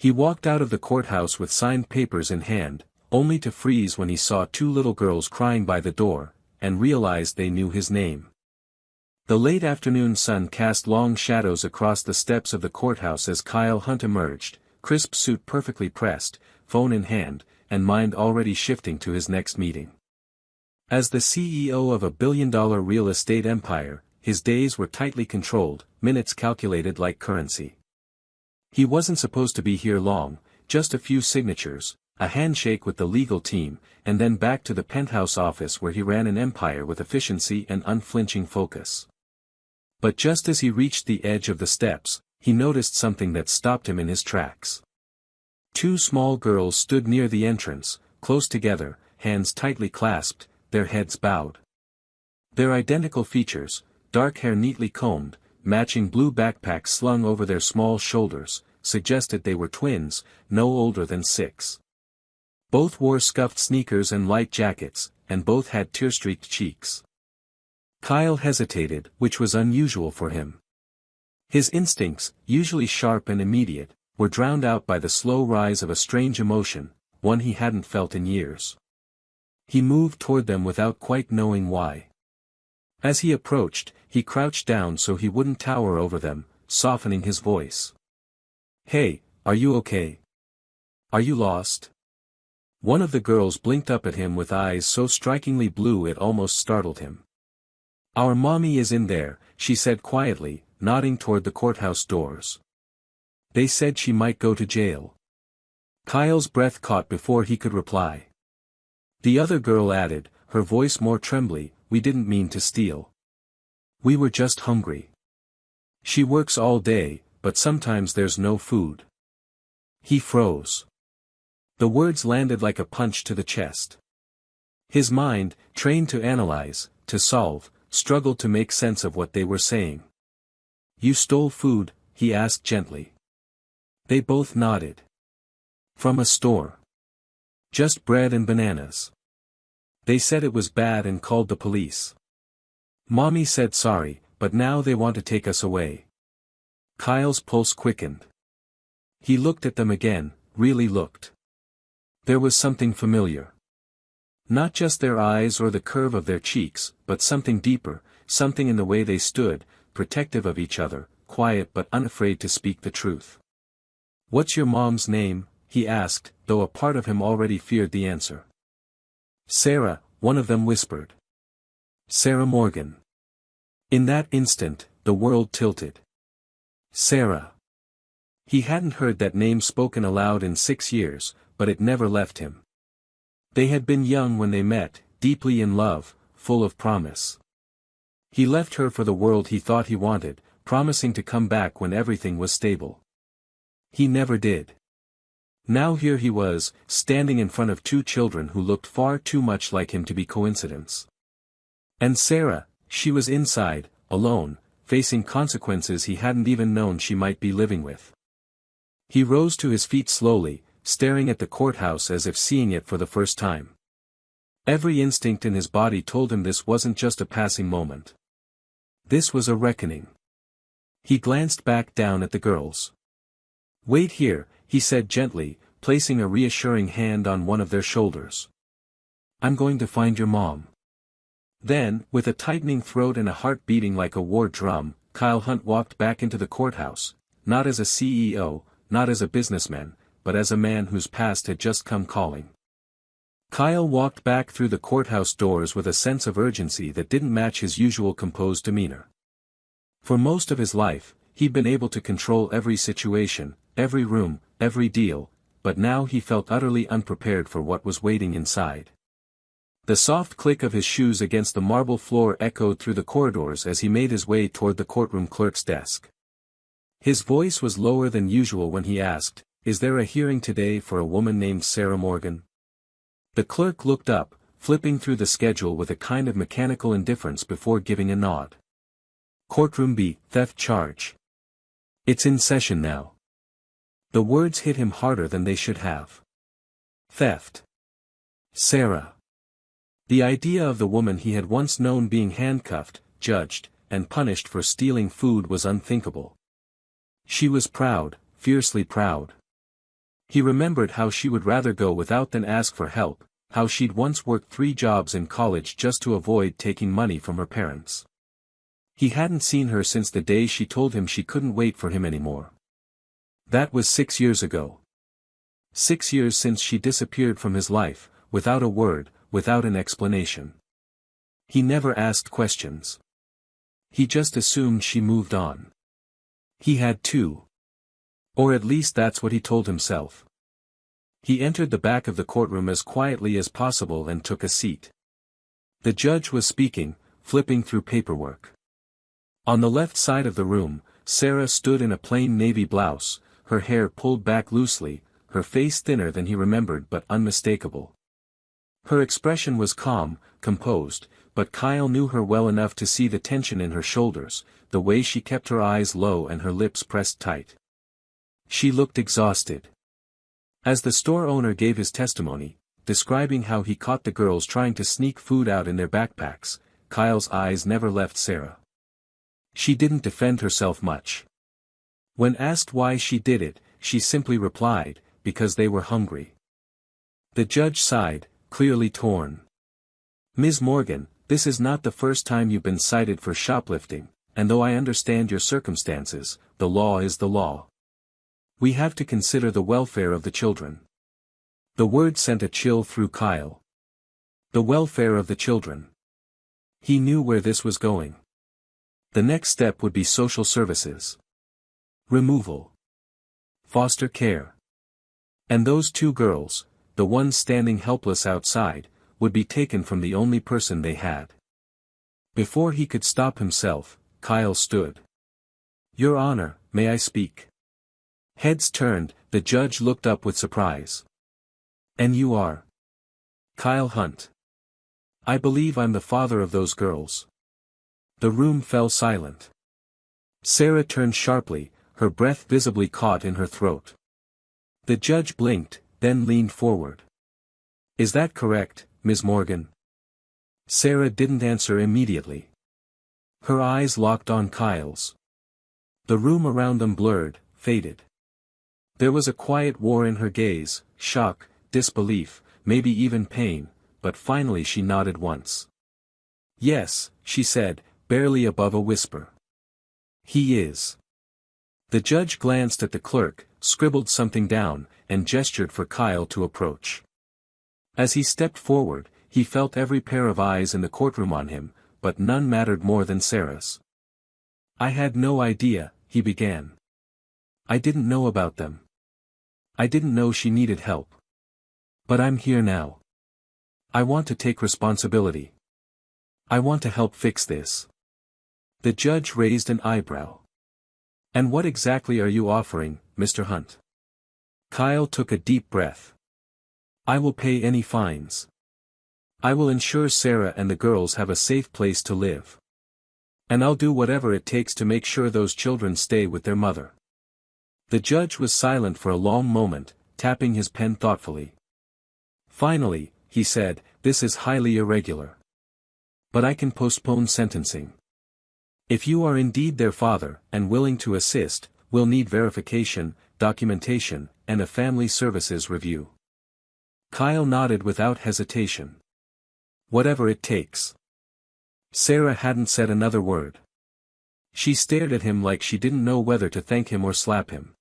He walked out of the courthouse with signed papers in hand, only to freeze when he saw two little girls crying by the door, and realized they knew his name. The late afternoon sun cast long shadows across the steps of the courthouse as Kyle Hunt emerged, crisp suit perfectly pressed, phone in hand, and mind already shifting to his next meeting. As the CEO of a billion-dollar real estate empire, his days were tightly controlled, minutes calculated like currency. He wasn't supposed to be here long, just a few signatures, a handshake with the legal team, and then back to the penthouse office where he ran an empire with efficiency and unflinching focus. But just as he reached the edge of the steps, he noticed something that stopped him in his tracks. Two small girls stood near the entrance, close together, hands tightly clasped, their heads bowed. Their identical features, dark hair neatly combed, matching blue backpacks slung over their small shoulders, suggested they were twins, no older than 6. Both wore scuffed sneakers and light jackets, and both had tear-streaked cheeks. Kyle hesitated, which was unusual for him. His instincts, usually sharp and immediate, were drowned out by the slow rise of a strange emotion, one he hadn't felt in years. He moved toward them without quite knowing why. As he approached, he crouched down so he wouldn't tower over them, softening his voice. "Hey, are you okay? Are you lost?" One of the girls blinked up at him with eyes so strikingly blue it almost startled him. "Our mommy is in there," she said quietly, nodding toward the courthouse doors. "They said she might go to jail." Kyle's breath caught before he could reply. The other girl added, her voice more trembly, "We didn't mean to steal. We were just hungry. She works all day, but sometimes there's no food." He froze. The words landed like a punch to the chest. His mind, trained to analyze, to solve, struggled to make sense of what they were saying. "You stole food?" he asked gently. They both nodded. "From a store. Just bread and bananas. They said it was bad and called the police. Mommy said sorry, but now they want to take us away." Kyle's pulse quickened. He looked at them again, really looked. There was something familiar. Not just their eyes or the curve of their cheeks, but something deeper, something in the way they stood, protective of each other, quiet but unafraid to speak the truth. "What's your mom's name?" he asked, though a part of him already feared the answer. "Sarah," one of them whispered. "Sarah Morgan." In that instant, the world tilted. Sarah. He hadn't heard that name spoken aloud in 6 years, but it never left him. They had been young when they met, deeply in love, full of promise. He left her for the world he thought he wanted, promising to come back when everything was stable. He never did. Now here he was, standing in front of 2 children who looked far too much like him to be coincidence. And Sarah, she was inside, alone, facing consequences he hadn't even known she might be living with. He rose to his feet slowly, staring at the courthouse as if seeing it for the first time. Every instinct in his body told him this wasn't just a passing moment. This was a reckoning. He glanced back down at the girls. "Wait here," he said gently, placing a reassuring hand on one of their shoulders. "I'm going to find your mom." Then, with a tightening throat and a heart beating like a war drum, Kyle Hunt walked back into the courthouse, not as a CEO, not as a businessman, but as a man whose past had just come calling. Kyle walked back through the courthouse doors with a sense of urgency that didn't match his usual composed demeanor. For most of his life, he'd been able to control every situation, every room, every deal, but now he felt utterly unprepared for what was waiting inside. The soft click of his shoes against the marble floor echoed through the corridors as he made his way toward the courtroom clerk's desk. His voice was lower than usual when he asked, "Is there a hearing today for a woman named Sarah Morgan?" The clerk looked up, flipping through the schedule with a kind of mechanical indifference before giving a nod. "Courtroom B, theft charge. It's in session now." The words hit him harder than they should have. Theft. Sarah. The idea of the woman he had once known being handcuffed, judged, and punished for stealing food was unthinkable. She was proud, fiercely proud. He remembered how she would rather go without than ask for help, how she'd once worked 3 jobs in college just to avoid taking money from her parents. He hadn't seen her since the day she told him she couldn't wait for him anymore. That was 6 years ago. 6 years since she disappeared from his life, without a word, without an explanation. He never asked questions. He just assumed she moved on. He had to. Or at least that's what he told himself. He entered the back of the courtroom as quietly as possible and took a seat. The judge was speaking, flipping through paperwork. On the left side of the room, Sarah stood in a plain navy blouse, her hair pulled back loosely, her face thinner than he remembered but unmistakable. Her expression was calm, composed, but Kyle knew her well enough to see the tension in her shoulders, the way she kept her eyes low and her lips pressed tight. She looked exhausted. As the store owner gave his testimony, describing how he caught the girls trying to sneak food out in their backpacks, Kyle's eyes never left Sarah. She didn't defend herself much. When asked why she did it, she simply replied, because they were hungry. The judge sighed, clearly torn. "Ms. Morgan, this is not the first time you've been cited for shoplifting, and though I understand your circumstances, the law is the law. We have to consider the welfare of the children." The word sent a chill through Kyle. The welfare of the children. He knew where this was going. The next step would be social services. Removal. Foster care. And those 2 girls, the ones standing helpless outside, would be taken from the only person they had. Before he could stop himself, Kyle stood. "Your Honor, may I speak?" Heads turned, the judge looked up with surprise. "And you are?" "Kyle Hunt. I believe I'm the father of those girls." The room fell silent. Sarah turned sharply, her breath visibly caught in her throat. The judge blinked, then leaned forward. "Is that correct, Ms. Morgan?" Sarah didn't answer immediately. Her eyes locked on Kyle's. The room around them blurred, faded. There was a quiet war in her gaze, shock, disbelief, maybe even pain, but finally she nodded once. "Yes," she said, barely above a whisper. "He is." The judge glanced at the clerk, scribbled something down, and gestured for Kyle to approach. As he stepped forward, he felt every pair of eyes in the courtroom on him, but none mattered more than Sarah's. "I had no idea," he began. "I didn't know about them. I didn't know she needed help. But I'm here now. I want to take responsibility. I want to help fix this." The judge raised an eyebrow. "And what exactly are you offering, Mr. Hunt?" Kyle took a deep breath. "I will pay any fines. I will ensure Sarah and the girls have a safe place to live. And I'll do whatever it takes to make sure those children stay with their mother." The judge was silent for a long moment, tapping his pen thoughtfully. Finally, he said, "This is highly irregular. But I can postpone sentencing. If you are indeed their father, and willing to assist, we'll need verification, documentation, and a family services review." Kyle nodded without hesitation. "Whatever it takes." Sarah hadn't said another word. She stared at him like she didn't know whether to thank him or slap him.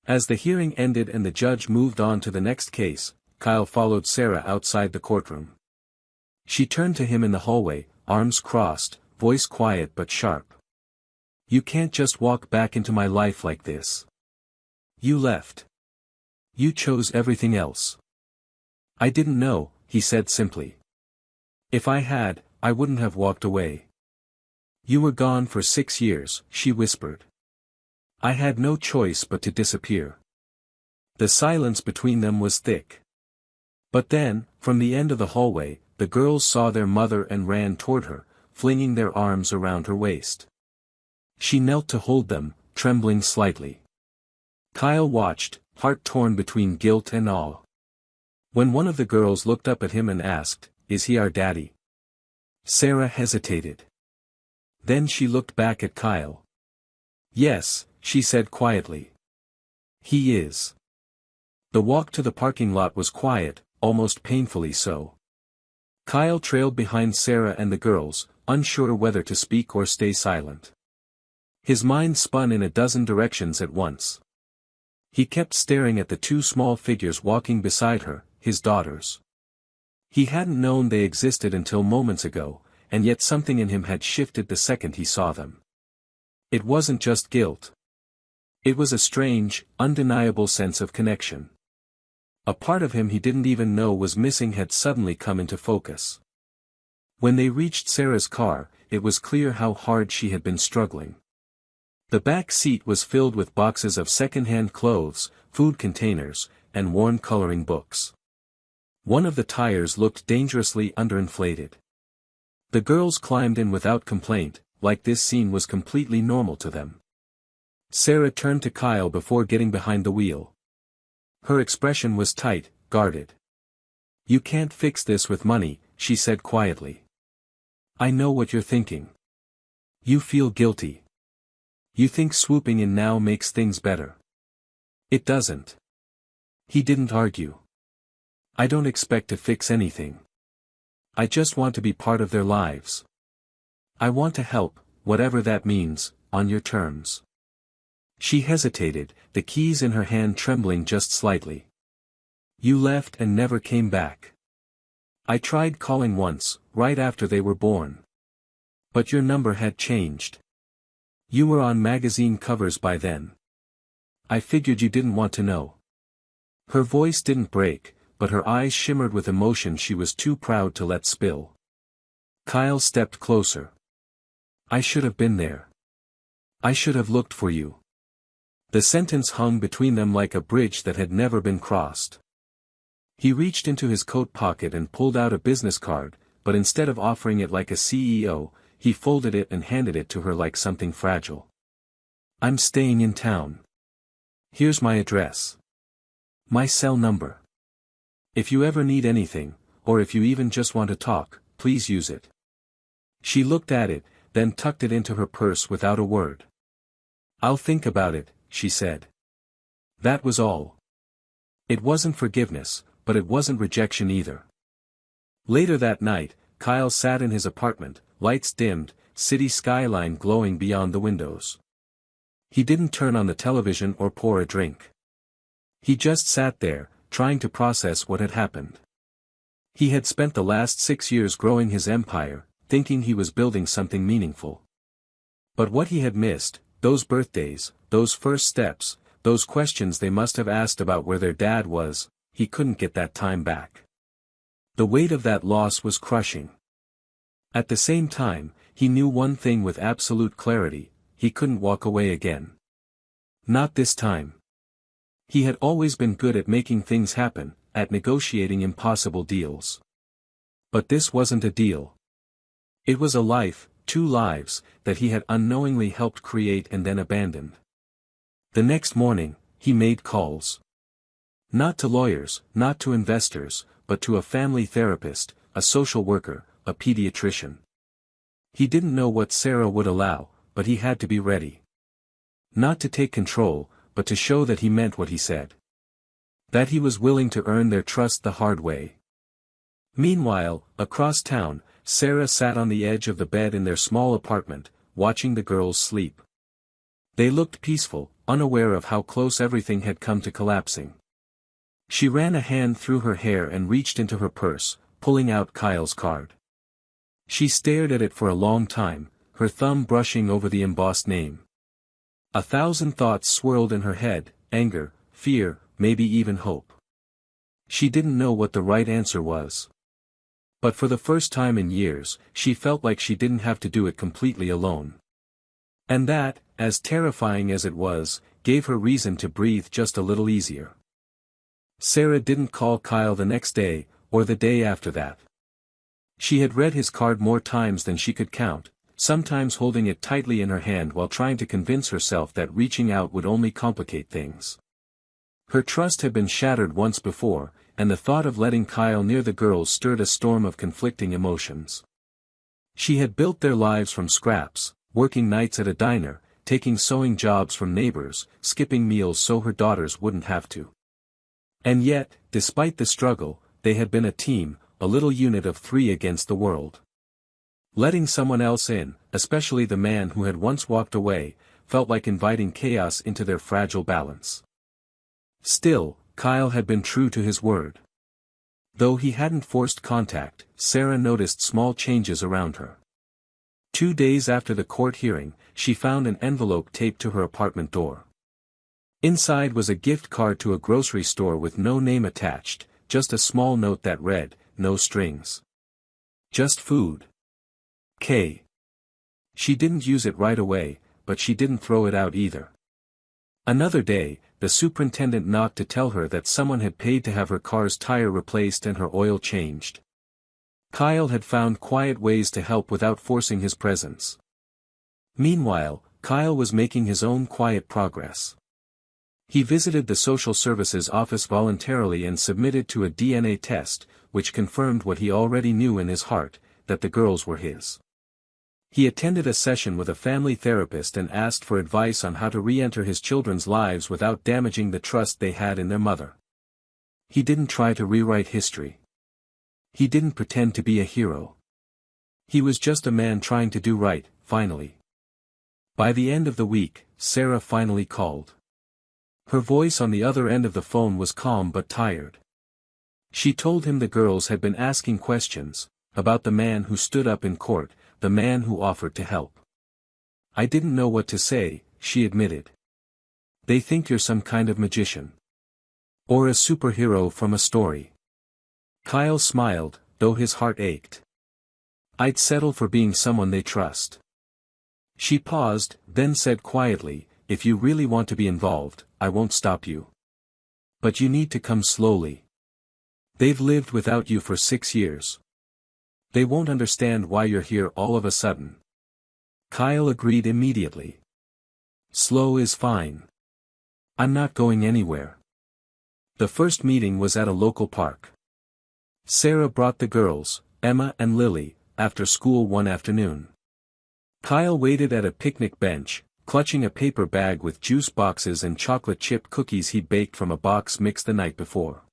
As the hearing ended and the judge moved on to the next case, Kyle followed Sarah outside the courtroom. She turned to him in the hallway, arms crossed, voice quiet but sharp. "You can't just walk back into my life like this. You left. You chose everything else." "I didn't know," he said simply. "If I had, I wouldn't have walked away." "You were gone for 6 years," she whispered. "I had no choice but to disappear." The silence between them was thick. But then, from the end of the hallway, the girls saw their mother and ran toward her, flinging their arms around her waist. She knelt to hold them, trembling slightly. Kyle watched, heart torn between guilt and awe. When one of the girls looked up at him and asked, "Is he our daddy?" Sarah hesitated. Then she looked back at Kyle. "Yes," she said quietly. "He is." The walk to the parking lot was quiet, almost painfully so. Kyle trailed behind Sarah and the girls, unsure whether to speak or stay silent. His mind spun in a dozen directions at once. He kept staring at the two small figures walking beside her, his daughters. He hadn't known they existed until moments ago, and yet something in him had shifted the second he saw them. It wasn't just guilt. It was a strange, undeniable sense of connection. A part of him he didn't even know was missing had suddenly come into focus. When they reached Sarah's car, it was clear how hard she had been struggling. The back seat was filled with boxes of second-hand clothes, food containers, and worn coloring books. One of the tires looked dangerously underinflated. The girls climbed in without complaint, like this scene was completely normal to them. Sarah turned to Kyle before getting behind the wheel. Her expression was tight, guarded. "You can't fix this with money," she said quietly. "I know what you're thinking. You feel guilty. You think swooping in now makes things better. It doesn't." He didn't argue. "I don't expect to fix anything. I just want to be part of their lives. I want to help, whatever that means, on your terms." She hesitated, the keys in her hand trembling just slightly. "You left and never came back. I tried calling once, right after they were born. But your number had changed. You were on magazine covers by then. I figured you didn't want to know." Her voice didn't break, but her eyes shimmered with emotion she was too proud to let spill. Kyle stepped closer. "I should have been there. I should have looked for you." The sentence hung between them like a bridge that had never been crossed. He reached into his coat pocket and pulled out a business card, but instead of offering it like a CEO, he folded it and handed it to her like something fragile. "I'm staying in town. Here's my address. My cell number. If you ever need anything, or if you even just want to talk, please use it." She looked at it, then tucked it into her purse without a word. "I'll think about it," she said. That was all. It wasn't forgiveness, but it wasn't rejection either. Later that night, Kyle sat in his apartment, lights dimmed, city skyline glowing beyond the windows. He didn't turn on the television or pour a drink. He just sat there, trying to process what had happened. He had spent the last 6 years growing his empire, thinking he was building something meaningful. But what he had missed, those birthdays, those first steps, those questions they must have asked about where their dad was, he couldn't get that time back. The weight of that loss was crushing. At the same time, he knew one thing with absolute clarity: he couldn't walk away again. Not this time. He had always been good at making things happen, at negotiating impossible deals. But this wasn't a deal. It was a life, 2 lives, that he had unknowingly helped create and then abandoned. The next morning, he made calls. Not to lawyers, not to investors, but to a family therapist, a social worker, a pediatrician. He didn't know what Sarah would allow, but he had to be ready. Not to take control, but to show that he meant what he said. That he was willing to earn their trust the hard way. Meanwhile, across town, Sarah sat on the edge of the bed in their small apartment, watching the girls sleep. They looked peaceful, unaware of how close everything had come to collapsing. She ran a hand through her hair and reached into her purse, pulling out Kyle's card. She stared at it for a long time, her thumb brushing over the embossed name. 1,000 thoughts swirled in her head: anger, fear, maybe even hope. She didn't know what the right answer was. But for the first time in years, she felt like she didn't have to do it completely alone. And that, as terrifying as it was, gave her reason to breathe just a little easier. Sarah didn't call Kyle the next day, or the day after that. She had read his card more times than she could count, sometimes holding it tightly in her hand while trying to convince herself that reaching out would only complicate things. Her trust had been shattered once before, and the thought of letting Kyle near the girls stirred a storm of conflicting emotions. She had built their lives from scraps, working nights at a diner, taking sewing jobs from neighbors, skipping meals so her daughters wouldn't have to. And yet, despite the struggle, they had been a team, a little unit of three against the world. Letting someone else in, especially the man who had once walked away, felt like inviting chaos into their fragile balance. Still, Kyle had been true to his word. Though he hadn't forced contact, Sarah noticed small changes around her. 2 days after the court hearing, she found an envelope taped to her apartment door. Inside was a gift card to a grocery store with no name attached, just a small note that read, "No strings. Just food. K." She didn't use it right away, but she didn't throw it out either. Another day, the superintendent knocked to tell her that someone had paid to have her car's tire replaced and her oil changed. Kyle had found quiet ways to help without forcing his presence. Meanwhile, Kyle was making his own quiet progress. He visited the social services office voluntarily and submitted to a DNA test, which confirmed what he already knew in his heart, that the girls were his. He attended a session with a family therapist and asked for advice on how to re-enter his children's lives without damaging the trust they had in their mother. He didn't try to rewrite history. He didn't pretend to be a hero. He was just a man trying to do right, finally. By the end of the week, Sarah finally called. Her voice on the other end of the phone was calm but tired. She told him the girls had been asking questions, about the man who stood up in court, the man who offered to help. "I didn't know what to say," she admitted. "They think you're some kind of magician. Or a superhero from a story." Kyle smiled, though his heart ached. "I'd settle for being someone they trust." She paused, then said quietly, "If you really want to be involved, I won't stop you. But you need to come slowly. They've lived without you for 6 years. They won't understand why you're here all of a sudden." Kyle agreed immediately. "Slow is fine. I'm not going anywhere." The first meeting was at a local park. Sarah brought the girls, Emma and Lily, after school one afternoon. Kyle waited at a picnic bench, clutching a paper bag with juice boxes and chocolate chip cookies he'd baked from a box mixed the night before.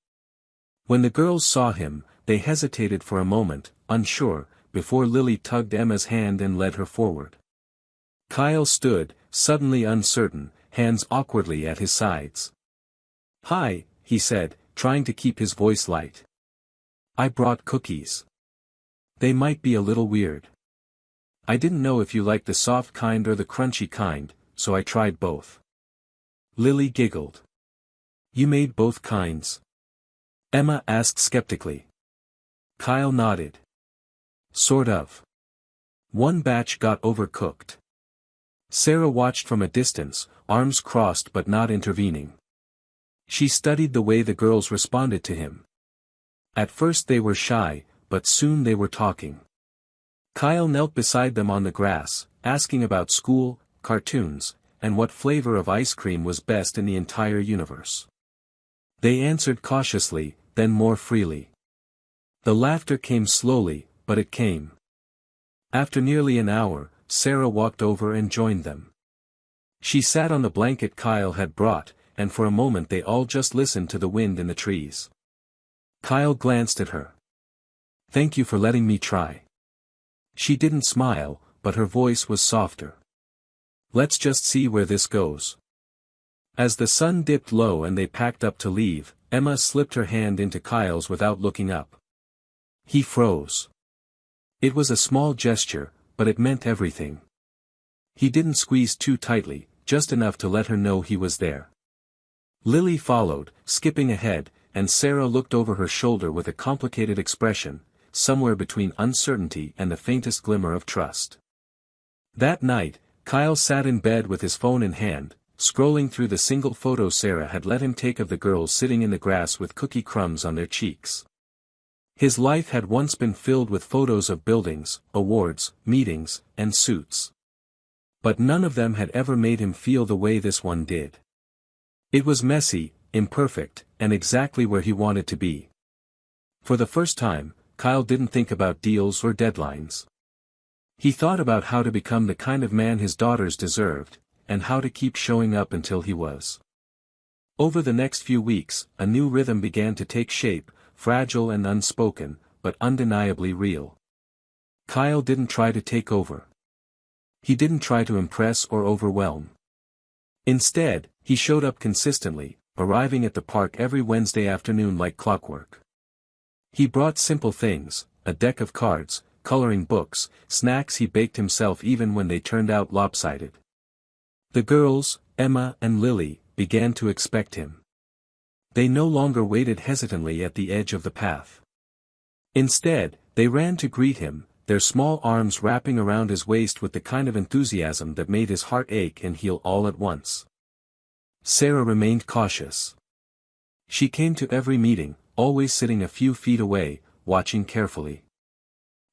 When the girls saw him, they hesitated for a moment, unsure, before Lily tugged Emma's hand and led her forward. Kyle stood, suddenly uncertain, hands awkwardly at his sides. "Hi," he said, trying to keep his voice light. "I brought cookies. They might be a little weird. I didn't know if you liked the soft kind or the crunchy kind, so I tried both." Lily giggled. "You made both kinds?" Emma asked skeptically. Kyle nodded. "Sort of. One batch got overcooked." Sarah watched from a distance, arms crossed but not intervening. She studied the way the girls responded to him. At first they were shy, but soon they were talking. Kyle knelt beside them on the grass, asking about school, cartoons, and what flavor of ice cream was best in the entire universe. They answered cautiously, then more freely. The laughter came slowly, but it came. After nearly an hour, Sarah walked over and joined them. She sat on the blanket Kyle had brought, and for a moment they all just listened to the wind in the trees. Kyle glanced at her. "Thank you for letting me try." She didn't smile, but her voice was softer. "Let's just see where this goes." As the sun dipped low and they packed up to leave, Emma slipped her hand into Kyle's without looking up. He froze. It was a small gesture, but it meant everything. He didn't squeeze too tightly, just enough to let her know he was there. Lily followed, skipping ahead, and Sarah looked over her shoulder with a complicated expression, somewhere between uncertainty and the faintest glimmer of trust. That night, Kyle sat in bed with his phone in hand, scrolling through the single photo Sarah had let him take of the girls sitting in the grass with cookie crumbs on their cheeks. His life had once been filled with photos of buildings, awards, meetings, and suits. But none of them had ever made him feel the way this one did. It was messy, imperfect, and exactly where he wanted to be. For the first time, Kyle didn't think about deals or deadlines. He thought about how to become the kind of man his daughters deserved, and how to keep showing up until he was. Over the next few weeks, a new rhythm began to take shape, fragile and unspoken, but undeniably real. Kyle didn't try to take over. He didn't try to impress or overwhelm. Instead, he showed up consistently, arriving at the park every Wednesday afternoon like clockwork. He brought simple things, a deck of cards, coloring books, snacks he baked himself even when they turned out lopsided. The girls, Emma and Lily, began to expect him. They no longer waited hesitantly at the edge of the path. Instead, they ran to greet him, their small arms wrapping around his waist with the kind of enthusiasm that made his heart ache and heal all at once. Sarah remained cautious. She came to every meeting, always sitting a few feet away, watching carefully.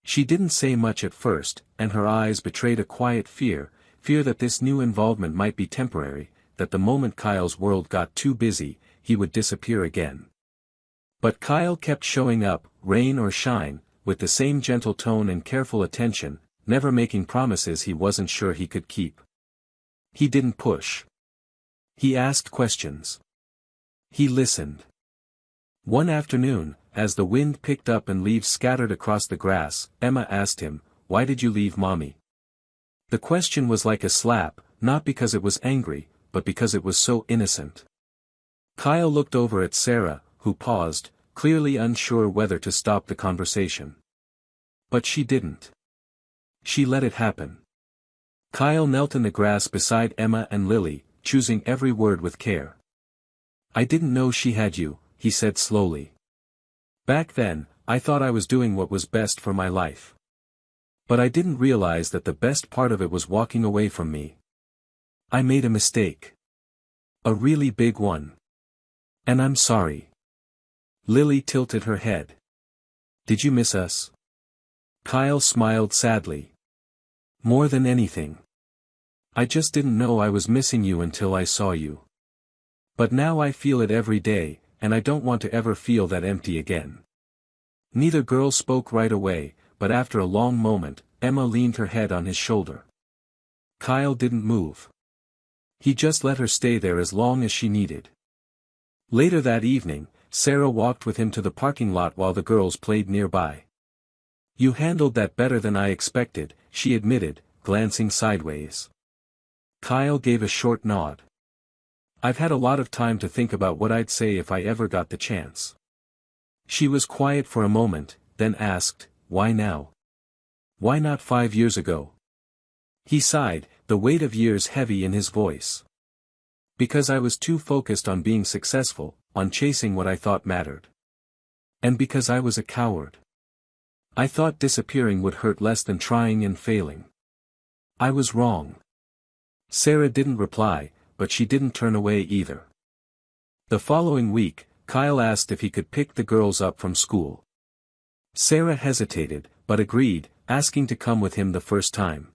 She didn't say much at first, and her eyes betrayed a quiet fear that this new involvement might be temporary, that the moment Kyle's world got too busy, he would disappear again. But Kyle kept showing up, rain or shine, with the same gentle tone and careful attention, never making promises he wasn't sure he could keep. He didn't push. He asked questions. He listened. One afternoon, as the wind picked up and leaves scattered across the grass, Emma asked him, "Why did you leave Mommy?" The question was like a slap, not because it was angry, but because it was so innocent. Kyle looked over at Sarah, who paused, clearly unsure whether to stop the conversation. But she didn't. She let it happen. Kyle knelt in the grass beside Emma and Lily, choosing every word with care. "I didn't know she had you," he said slowly. "Back then, I thought I was doing what was best for my life. But I didn't realize that the best part of it was walking away from me. I made a mistake. A really big one. And I'm sorry." Lily tilted her head. "Did you miss us?" Kyle smiled sadly. "More than anything. I just didn't know I was missing you until I saw you. But now I feel it every day, and I don't want to ever feel that empty again." Neither girl spoke right away, but after a long moment, Emma leaned her head on his shoulder. Kyle didn't move. He just let her stay there as long as she needed. Later that evening, Sarah walked with him to the parking lot while the girls played nearby. "You handled that better than I expected," she admitted, glancing sideways. Kyle gave a short nod. "I've had a lot of time to think about what I'd say if I ever got the chance." She was quiet for a moment, then asked, "Why now? Why not 5 years ago?" He sighed, the weight of years heavy in his voice. "Because I was too focused on being successful, on chasing what I thought mattered. And because I was a coward. I thought disappearing would hurt less than trying and failing. I was wrong." Sarah didn't reply, but she didn't turn away either. The following week, Kyle asked if he could pick the girls up from school. Sarah hesitated, but agreed, asking to come with him the first time.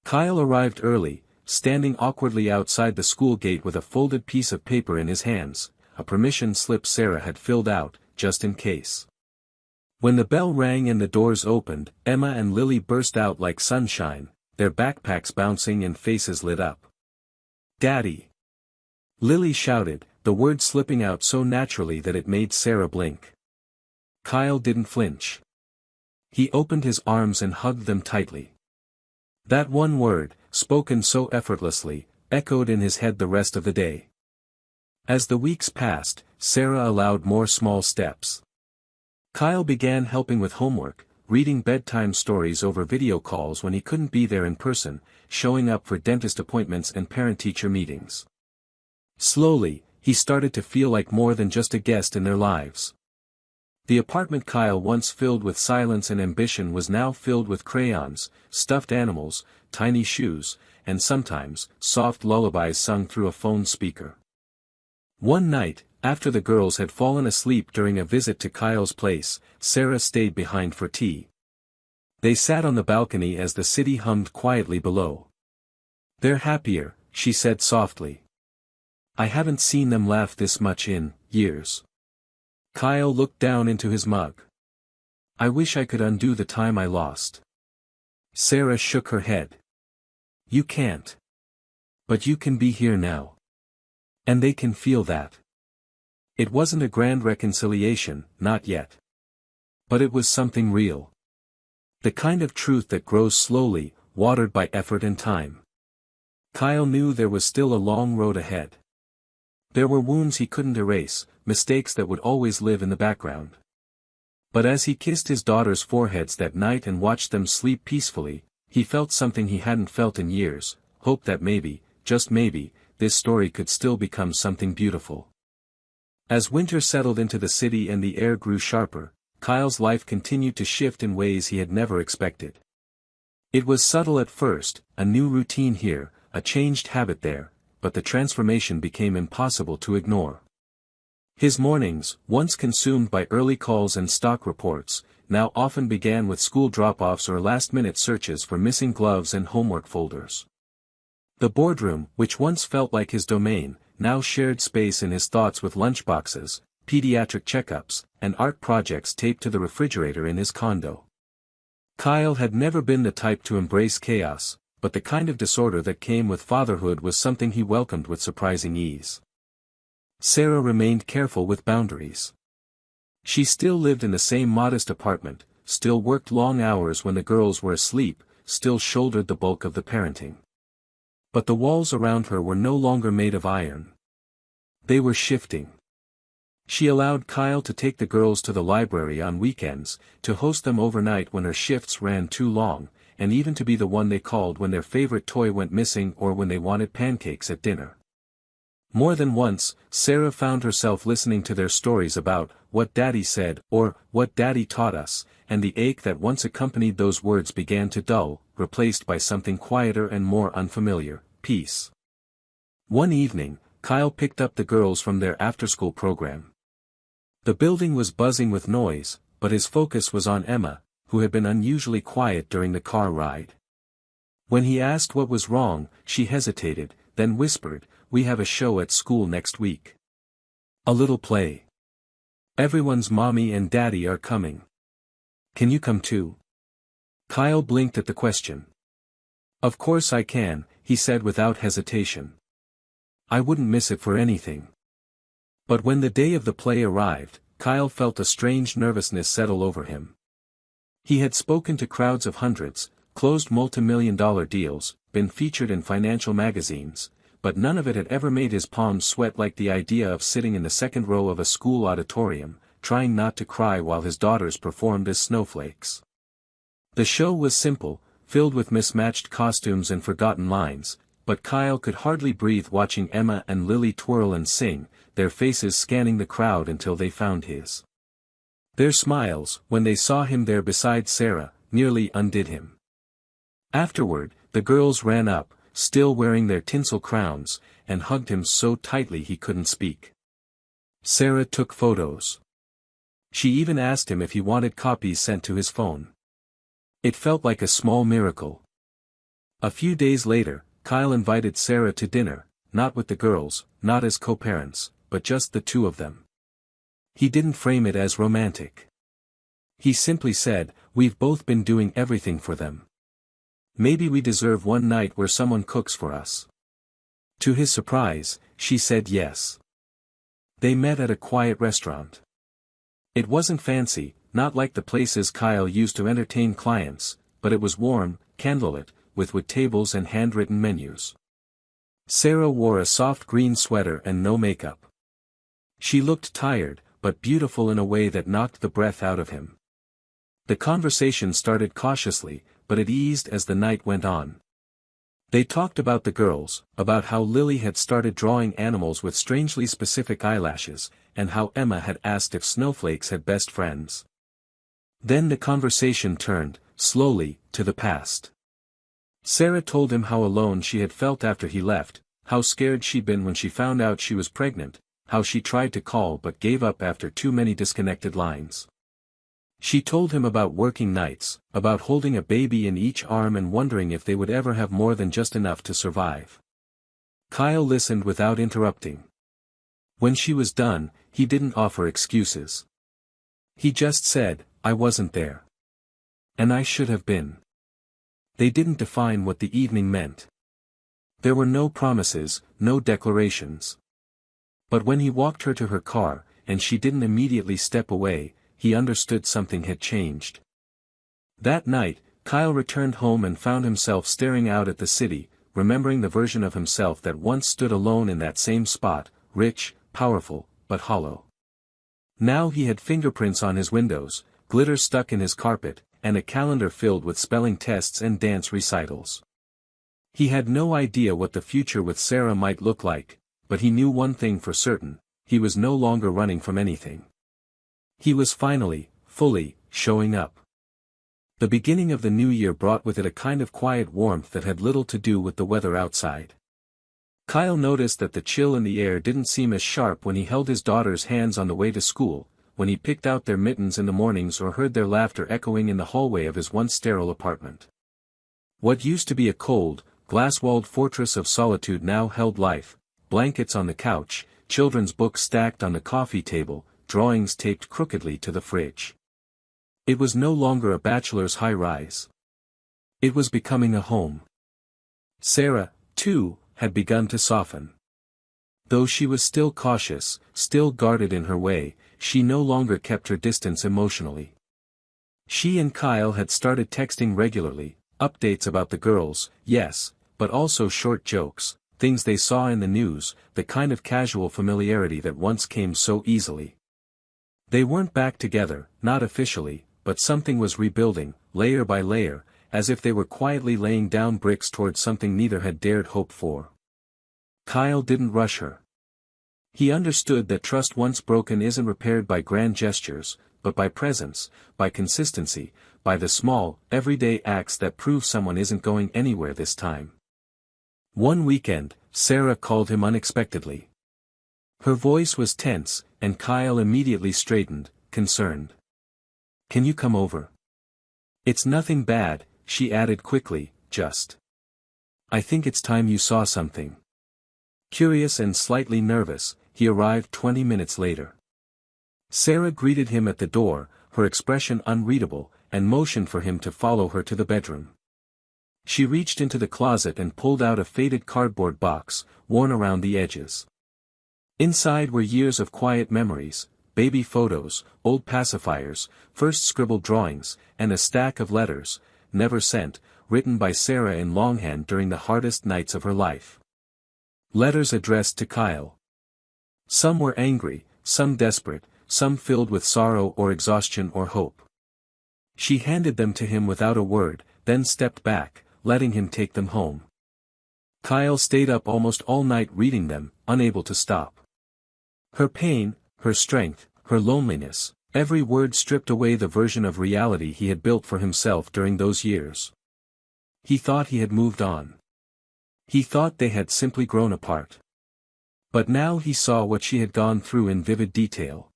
Kyle arrived early, standing awkwardly outside the school gate with a folded piece of paper in his hands, a permission slip Sarah had filled out, just in case. When the bell rang and the doors opened, Emma and Lily burst out like sunshine, their backpacks bouncing and faces lit up. "Daddy!" Lily shouted, the word slipping out so naturally that it made Sarah blink. Kyle didn't flinch. He opened his arms and hugged them tightly. That one word, spoken so effortlessly, echoed in his head the rest of the day. As the weeks passed, Sarah allowed more small steps. Kyle began helping with homework, reading bedtime stories over video calls when he couldn't be there in person, showing up for dentist appointments and parent-teacher meetings. Slowly, he started to feel like more than just a guest in their lives. The apartment Kyle once filled with silence and ambition was now filled with crayons, stuffed animals, tiny shoes, and sometimes, soft lullabies sung through a phone speaker. One night, after the girls had fallen asleep during a visit to Kyle's place, Sarah stayed behind for tea. They sat on the balcony as the city hummed quietly below. "They're happier," she said softly. "I haven't seen them laugh this much in years." Kyle looked down into his mug. "I wish I could undo the time I lost." Sarah shook her head. "You can't. But you can be here now. And they can feel that. It wasn't a grand reconciliation, not yet. But it was something real. The kind of truth that grows slowly, watered by effort and time. Kyle knew there was still a long road ahead. There were wounds he couldn't erase, mistakes that would always live in the background. But as he kissed his daughters' foreheads that night and watched them sleep peacefully, he felt something he hadn't felt in years, hope that maybe, just maybe, this story could still become something beautiful. As winter settled into the city and the air grew sharper, Kyle's life continued to shift in ways he had never expected. It was subtle at first, a new routine here, a changed habit there, but the transformation became impossible to ignore. His mornings, once consumed by early calls and stock reports, now often began with school drop-offs or last-minute searches for missing gloves and homework folders. The boardroom, which once felt like his domain, now shared space in his thoughts with lunchboxes, pediatric checkups, and art projects taped to the refrigerator in his condo. Kyle had never been the type to embrace chaos, but the kind of disorder that came with fatherhood was something he welcomed with surprising ease. Sarah remained careful with boundaries. She still lived in the same modest apartment, still worked long hours when the girls were asleep, still shouldered the bulk of the parenting. But the walls around her were no longer made of iron. They were shifting. She allowed Kyle to take the girls to the library on weekends, to host them overnight when her shifts ran too long, and even to be the one they called when their favorite toy went missing or when they wanted pancakes at dinner. More than once, Sarah found herself listening to their stories about what Daddy said or what Daddy taught us, and the ache that once accompanied those words began to dull, replaced by something quieter and more unfamiliar, peace. One evening, Kyle picked up the girls from their after-school program. The building was buzzing with noise, but his focus was on Emma, who had been unusually quiet during the car ride. When he asked what was wrong, she hesitated, then whispered, "We have a show at school next week. A little play. Everyone's mommy and daddy are coming. Can you come too?" Kyle blinked at the question. "Of course I can," he said without hesitation. "I wouldn't miss it for anything." But when the day of the play arrived, Kyle felt a strange nervousness settle over him. He had spoken to crowds of hundreds, closed multi-million-dollar deals, been featured in financial magazines, but none of it had ever made his palms sweat like the idea of sitting in the second row of a school auditorium, trying not to cry while his daughters performed as snowflakes. The show was simple, filled with mismatched costumes and forgotten lines, but Kyle could hardly breathe watching Emma and Lily twirl and sing, their faces scanning the crowd until they found his. Their smiles, when they saw him there beside Sarah, nearly undid him. Afterward, the girls ran up, still wearing their tinsel crowns, and hugged him so tightly he couldn't speak. Sarah took photos. She even asked him if he wanted copies sent to his phone. It felt like a small miracle. A few days later, Kyle invited Sarah to dinner, not with the girls, not as co-parents, but just the two of them. He didn't frame it as romantic. He simply said, "We've both been doing everything for them. Maybe we deserve one night where someone cooks for us." To his surprise, she said yes. They met at a quiet restaurant. It wasn't fancy, not like the places Kyle used to entertain clients, but it was warm, candlelit, with wood tables and handwritten menus. Sarah wore a soft green sweater and no makeup. She looked tired, but beautiful in a way that knocked the breath out of him. The conversation started cautiously, but it eased as the night went on. They talked about the girls, about how Lily had started drawing animals with strangely specific eyelashes, and how Emma had asked if snowflakes had best friends. Then the conversation turned, slowly, to the past. Sarah told him how alone she had felt after he left, how scared she'd been when she found out she was pregnant, how she tried to call but gave up after too many disconnected lines. She told him about working nights, about holding a baby in each arm and wondering if they would ever have more than just enough to survive. Kyle listened without interrupting. When she was done, he didn't offer excuses. He just said, "I wasn't there. And I should have been." They didn't define what the evening meant. There were no promises, no declarations. But when he walked her to her car, and she didn't immediately step away, he understood something had changed. That night, Kyle returned home and found himself staring out at the city, remembering the version of himself that once stood alone in that same spot, rich, powerful, but hollow. Now he had fingerprints on his windows, glitter stuck in his carpet, and a calendar filled with spelling tests and dance recitals. He had no idea what the future with Sarah might look like, but he knew one thing for certain: he was no longer running from anything. He was finally, fully, showing up. The beginning of the new year brought with it a kind of quiet warmth that had little to do with the weather outside. Kyle noticed that the chill in the air didn't seem as sharp when he held his daughter's hands on the way to school, when he picked out their mittens in the mornings or heard their laughter echoing in the hallway of his once sterile apartment. What used to be a cold, glass-walled fortress of solitude now held life: blankets on the couch, children's books stacked on the coffee table, drawings taped crookedly to the fridge. It was no longer a bachelor's high-rise. It was becoming a home. Sarah, too, had begun to soften. Though she was still cautious, still guarded in her way, she no longer kept her distance emotionally. She and Kyle had started texting regularly, updates about the girls, yes, but also short jokes, things they saw in the news, the kind of casual familiarity that once came so easily. They weren't back together, not officially, but something was rebuilding, layer by layer, as if they were quietly laying down bricks towards something neither had dared hope for. Kyle didn't rush her. He understood that trust once broken isn't repaired by grand gestures, but by presence, by consistency, by the small, everyday acts that prove someone isn't going anywhere this time. One weekend, Sarah called him unexpectedly. Her voice was tense, and Kyle immediately straightened, concerned. "Can you come over?" "It's nothing bad," she added quickly, "just. I think it's time you saw something." Curious and slightly nervous, he arrived 20 minutes later. Sarah greeted him at the door, her expression unreadable, and motioned for him to follow her to the bedroom. She reached into the closet and pulled out a faded cardboard box, worn around the edges. Inside were years of quiet memories, baby photos, old pacifiers, first scribbled drawings, and a stack of letters, never sent, written by Sarah in longhand during the hardest nights of her life. Letters addressed to Kyle. Some were angry, some desperate, some filled with sorrow or exhaustion or hope. She handed them to him without a word, then stepped back, letting him take them home. Kyle stayed up almost all night reading them, unable to stop. Her pain, her strength, her loneliness, every word stripped away the version of reality he had built for himself during those years. He thought he had moved on. He thought they had simply grown apart. But now he saw what she had gone through in vivid detail.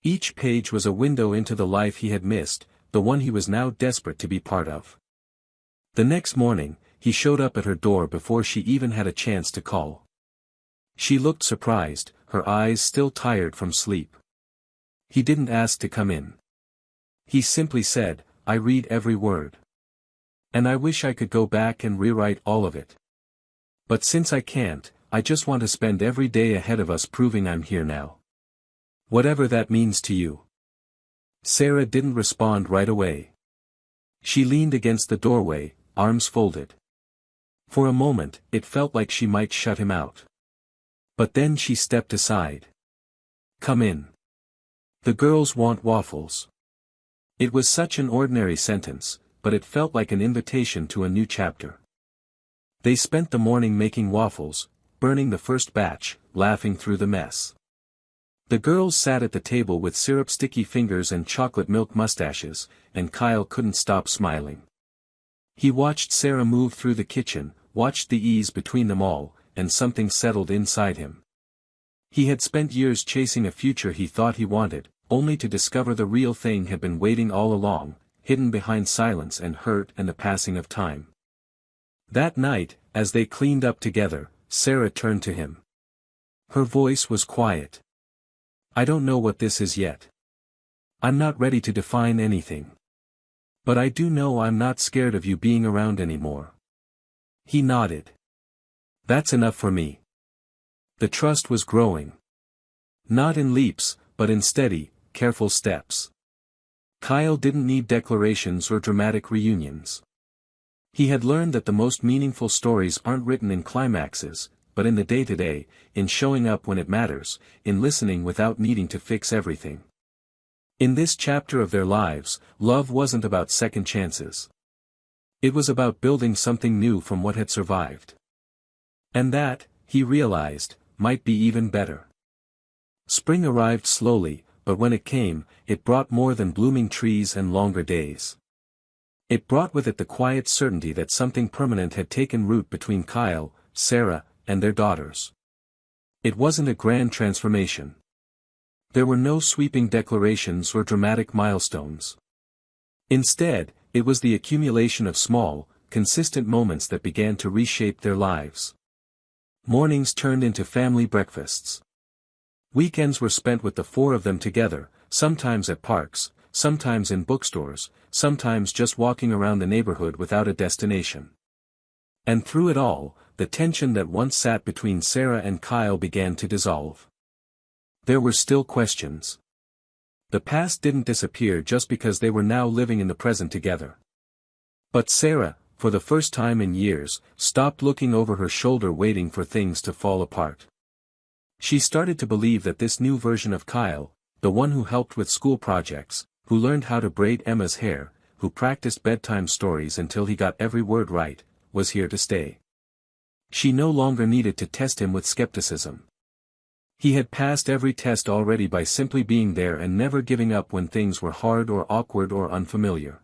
Each page was a window into the life he had missed, the one he was now desperate to be part of. The next morning, he showed up at her door before she even had a chance to call. She looked surprised, her eyes still tired from sleep. He didn't ask to come in. He simply said, "I read every word. And I wish I could go back and rewrite all of it. But since I can't, I just want to spend every day ahead of us proving I'm here now. Whatever that means to you." Sarah didn't respond right away. She leaned against the doorway, arms folded. For a moment, it felt like she might shut him out. But then she stepped aside. "Come in. The girls want waffles." It was such an ordinary sentence, but it felt like an invitation to a new chapter. They spent the morning making waffles, burning the first batch, laughing through the mess. The girls sat at the table with syrup-sticky fingers and chocolate milk mustaches, and Kyle couldn't stop smiling. He watched Sarah move through the kitchen, watched the ease between them all, and something settled inside him. He had spent years chasing a future he thought he wanted, only to discover the real thing had been waiting all along, hidden behind silence and hurt and the passing of time. That night, as they cleaned up together, Sarah turned to him. Her voice was quiet. "I don't know what this is yet. I'm not ready to define anything. But I do know I'm not scared of you being around anymore." He nodded. "That's enough for me." The trust was growing. Not in leaps, but in steady, careful steps. Kyle didn't need declarations or dramatic reunions. He had learned that the most meaningful stories aren't written in climaxes, but in the day-to-day, in showing up when it matters, in listening without needing to fix everything. In this chapter of their lives, love wasn't about second chances. It was about building something new from what had survived. And that, he realized, might be even better. Spring arrived slowly, but when it came, it brought more than blooming trees and longer days. It brought with it the quiet certainty that something permanent had taken root between Kyle, Sarah, and their daughters. It wasn't a grand transformation. There were no sweeping declarations or dramatic milestones. Instead, it was the accumulation of small, consistent moments that began to reshape their lives. Mornings turned into family breakfasts. Weekends were spent with the four of them together, sometimes at parks, sometimes in bookstores, sometimes just walking around the neighborhood without a destination. And through it all, the tension that once sat between Sarah and Kyle began to dissolve. There were still questions. The past didn't disappear just because they were now living in the present together. But Sarah, for the first time in years, stopped looking over her shoulder waiting for things to fall apart. She started to believe that this new version of Kyle, the one who helped with school projects, who learned how to braid Emma's hair, who practiced bedtime stories until he got every word right, was here to stay. She no longer needed to test him with skepticism. He had passed every test already by simply being there and never giving up when things were hard or awkward or unfamiliar.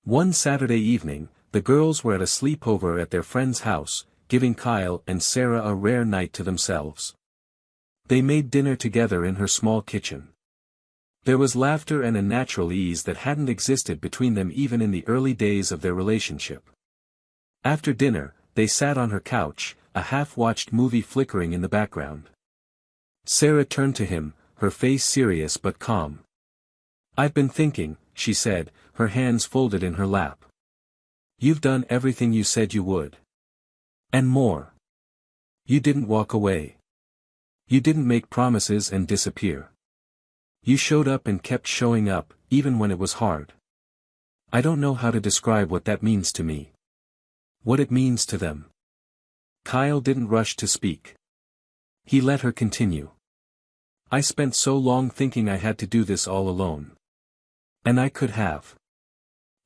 One Saturday evening, the girls were at a sleepover at their friend's house, giving Kyle and Sarah a rare night to themselves. They made dinner together in her small kitchen. There was laughter and a natural ease that hadn't existed between them even in the early days of their relationship. After dinner, they sat on her couch, a half-watched movie flickering in the background. Sarah turned to him, her face serious but calm. "I've been thinking," she said, her hands folded in her lap. "You've done everything you said you would. And more. You didn't walk away. You didn't make promises and disappear. You showed up and kept showing up, even when it was hard. I don't know how to describe what that means to me. What it means to them." Kyle didn't rush to speak. He let her continue. "I spent so long thinking I had to do this all alone. And I could have.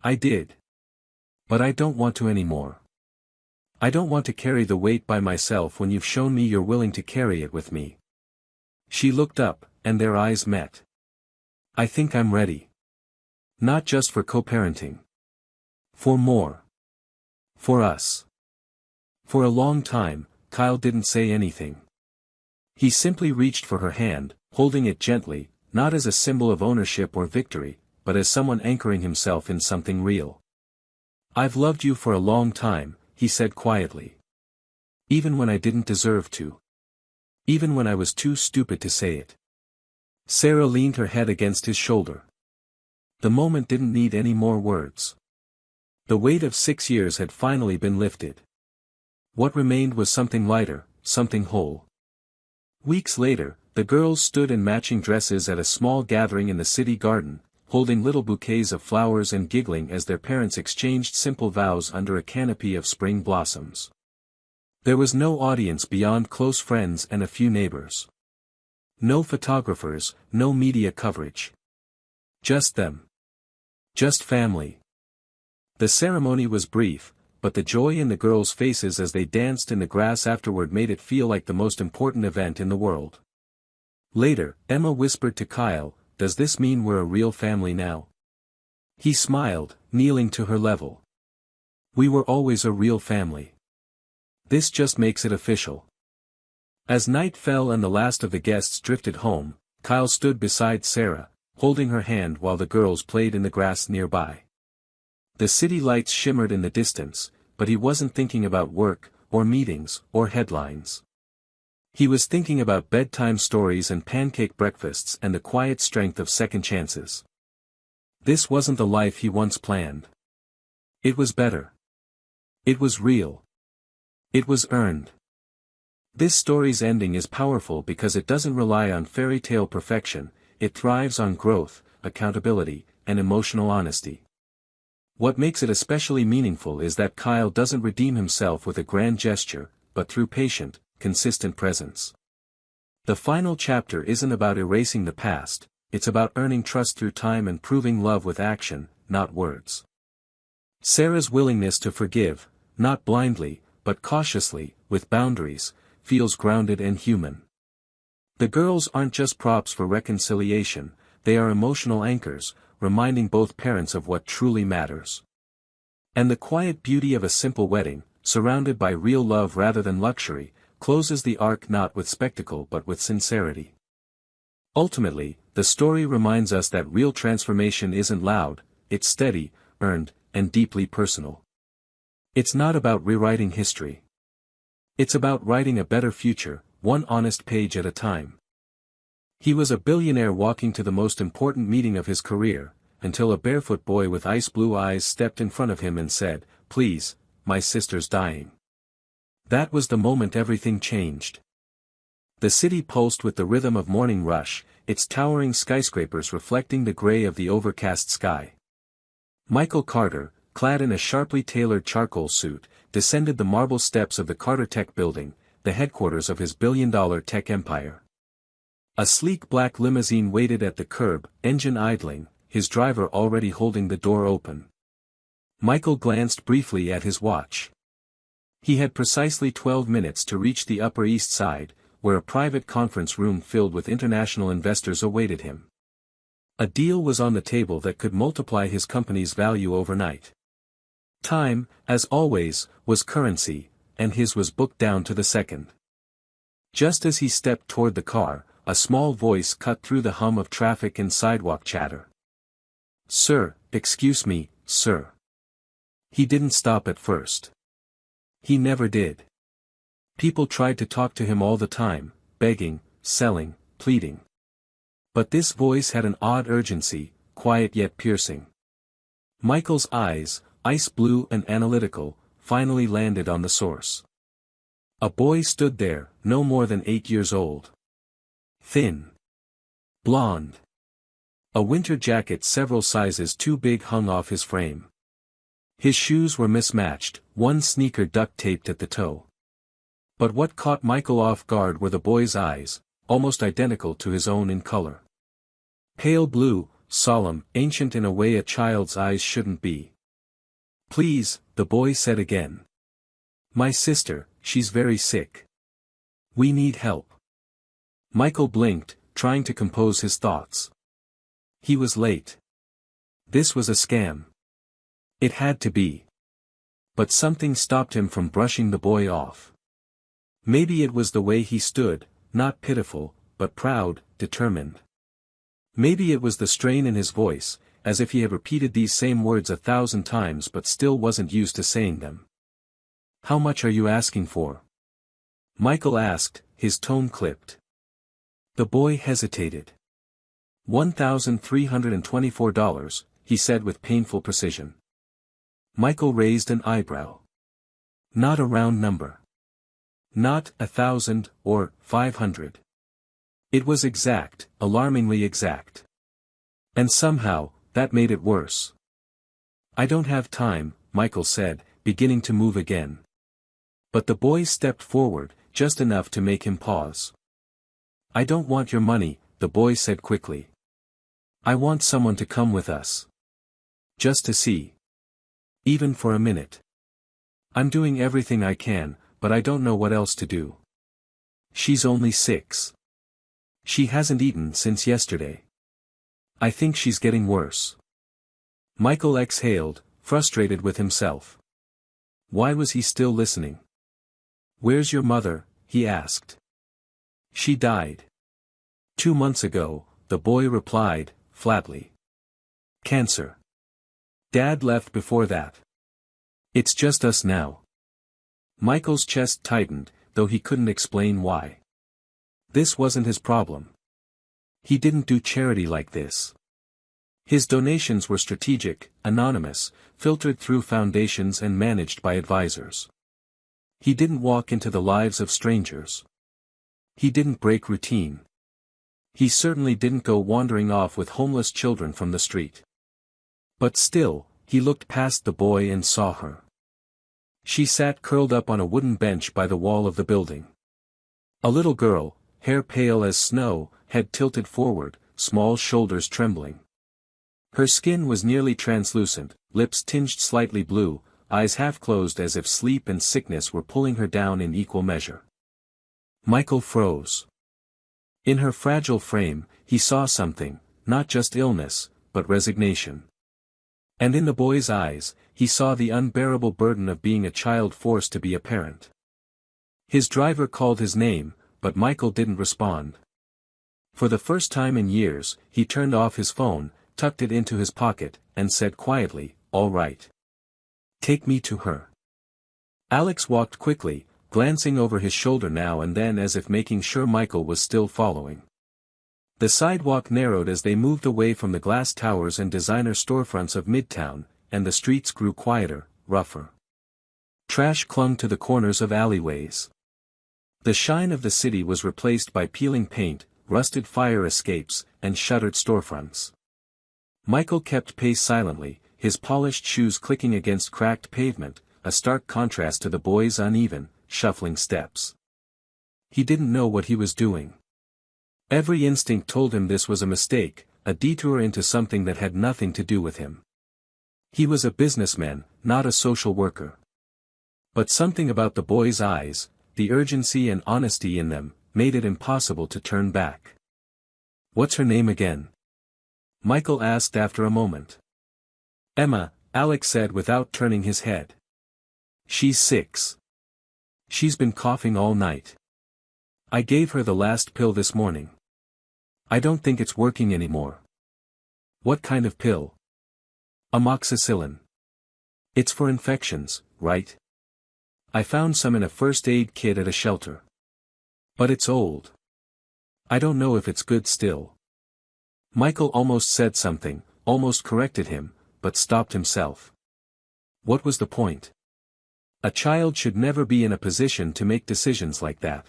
I did. But I don't want to anymore. I don't want to carry the weight by myself when you've shown me you're willing to carry it with me." She looked up, and their eyes met. "I think I'm ready. Not just for co-parenting. For more. For us." For a long time, Kyle didn't say anything. He simply reached for her hand, holding it gently, not as a symbol of ownership or victory, but as someone anchoring himself in something real. "I've loved you for a long time," he said quietly. "Even when I didn't deserve to. Even when I was too stupid to say it." Sarah leaned her head against his shoulder. The moment didn't need any more words. The weight of 6 years had finally been lifted. What remained was something lighter, something whole. Weeks later, the girls stood in matching dresses at a small gathering in the city garden, holding little bouquets of flowers and giggling as their parents exchanged simple vows under a canopy of spring blossoms. There was no audience beyond close friends and a few neighbors. No photographers, no media coverage. Just them. Just family. The ceremony was brief, but the joy in the girls' faces as they danced in the grass afterward made it feel like the most important event in the world. Later, Emma whispered to Kyle, "Does this mean we're a real family now?" He smiled, kneeling to her level. "We were always a real family. This just makes it official." As night fell and the last of the guests drifted home, Kyle stood beside Sarah, holding her hand while the girls played in the grass nearby. The city lights shimmered in the distance, but he wasn't thinking about work, or meetings, or headlines. He was thinking about bedtime stories and pancake breakfasts and the quiet strength of second chances. This wasn't the life he once planned. It was better. It was real. It was earned. This story's ending is powerful because it doesn't rely on fairy tale perfection, it thrives on growth, accountability, and emotional honesty. What makes it especially meaningful is that Kyle doesn't redeem himself with a grand gesture, but through patient, consistent presence. The final chapter isn't about erasing the past, it's about earning trust through time and proving love with action, not words. Sarah's willingness to forgive, not blindly, but cautiously, with boundaries, feels grounded and human. The girls aren't just props for reconciliation, they are emotional anchors, reminding both parents of what truly matters. And the quiet beauty of a simple wedding, surrounded by real love rather than luxury, closes the arc not with spectacle but with sincerity. Ultimately, the story reminds us that real transformation isn't loud, it's steady, earned, and deeply personal. It's not about rewriting history. It's about writing a better future, one honest page at a time. He was a billionaire walking to the most important meeting of his career, until a barefoot boy with ice blue eyes stepped in front of him and said, "Please, my sister's dying." That was the moment everything changed. The city pulsed with the rhythm of morning rush, its towering skyscrapers reflecting the gray of the overcast sky. Michael Carter, clad in a sharply tailored charcoal suit, descended the marble steps of the Carter Tech building, the headquarters of his billion-dollar tech empire. A sleek black limousine waited at the curb, engine idling, his driver already holding the door open. Michael glanced briefly at his watch. He had precisely 12 minutes to reach the Upper East Side, where a private conference room filled with international investors awaited him. A deal was on the table that could multiply his company's value overnight. Time, as always, was currency, and his was booked down to the second. Just as he stepped toward the car, a small voice cut through the hum of traffic and sidewalk chatter. "Sir, excuse me, sir." He didn't stop at first. He never did. People tried to talk to him all the time, begging, selling, pleading. But this voice had an odd urgency, quiet yet piercing. Michael's eyes, ice blue and analytical, finally landed on the source. A boy stood there, no more than 8 years old. Thin. Blonde. A winter jacket several sizes too big hung off his frame. His shoes were mismatched, one sneaker duct-taped at the toe. But what caught Michael off guard were the boy's eyes, almost identical to his own in color. Pale blue, solemn, ancient in a way a child's eyes shouldn't be. "Please," the boy said again. "My sister, she's very sick. We need help." Michael blinked, trying to compose his thoughts. He was late. This was a scam. It had to be. But something stopped him from brushing the boy off. Maybe it was the way he stood, not pitiful, but proud, determined. Maybe it was the strain in his voice, as if he had repeated these same words 1,000 times but still wasn't used to saying them. "How much are you asking for?" Michael asked, his tone clipped. The boy hesitated. $1,324, he said with painful precision. Michael raised an eyebrow. Not a round number. Not 1,000, or 500. It was exact, alarmingly exact. And somehow, that made it worse. "I don't have time," Michael said, beginning to move again. But the boy stepped forward, just enough to make him pause. "I don't want your money," the boy said quickly. "I want someone to come with us. Just to see. Even for a minute. I'm doing everything I can, but I don't know what else to do. She's only 6. She hasn't eaten since yesterday. I think she's getting worse." Michael exhaled, frustrated with himself. Why was he still listening? "Where's your mother?" he asked. "She died 2 months ago," the boy replied, flatly. "Cancer. Dad left before that. It's just us now." Michael's chest tightened, though he couldn't explain why. This wasn't his problem. He didn't do charity like this. His donations were strategic, anonymous, filtered through foundations and managed by advisors. He didn't walk into the lives of strangers. He didn't break routine. He certainly didn't go wandering off with homeless children from the street. But still, he looked past the boy and saw her. She sat curled up on a wooden bench by the wall of the building. A little girl, hair pale as snow, head tilted forward, small shoulders trembling. Her skin was nearly translucent, lips tinged slightly blue, eyes half closed as if sleep and sickness were pulling her down in equal measure. Michael froze. In her fragile frame, he saw something, not just illness, but resignation. And in the boy's eyes, he saw the unbearable burden of being a child forced to be a parent. His driver called his name, but Michael didn't respond. For the first time in years, he turned off his phone, tucked it into his pocket, and said quietly, "All right. Take me to her." Alex walked quickly, glancing over his shoulder now and then as if making sure Michael was still following. The sidewalk narrowed as they moved away from the glass towers and designer storefronts of Midtown, and the streets grew quieter, rougher. Trash clung to the corners of alleyways. The shine of the city was replaced by peeling paint, rusted fire escapes, and shuttered storefronts. Michael kept pace silently, his polished shoes clicking against cracked pavement, a stark contrast to the boy's uneven, shuffling steps. He didn't know what he was doing. Every instinct told him this was a mistake, a detour into something that had nothing to do with him. He was a businessman, not a social worker. But something about the boy's eyes, the urgency and honesty in them, made it impossible to turn back. "What's her name again?" Michael asked after a moment. "Emma," Alex said without turning his head. "She's 6. She's been coughing all night. I gave her the last pill this morning. I don't think it's working anymore." "What kind of pill?" "Amoxicillin. It's for infections, right? I found some in a first aid kit at a shelter. But it's old. I don't know if it's good still." Michael almost said something, almost corrected him, but stopped himself. What was the point? A child should never be in a position to make decisions like that.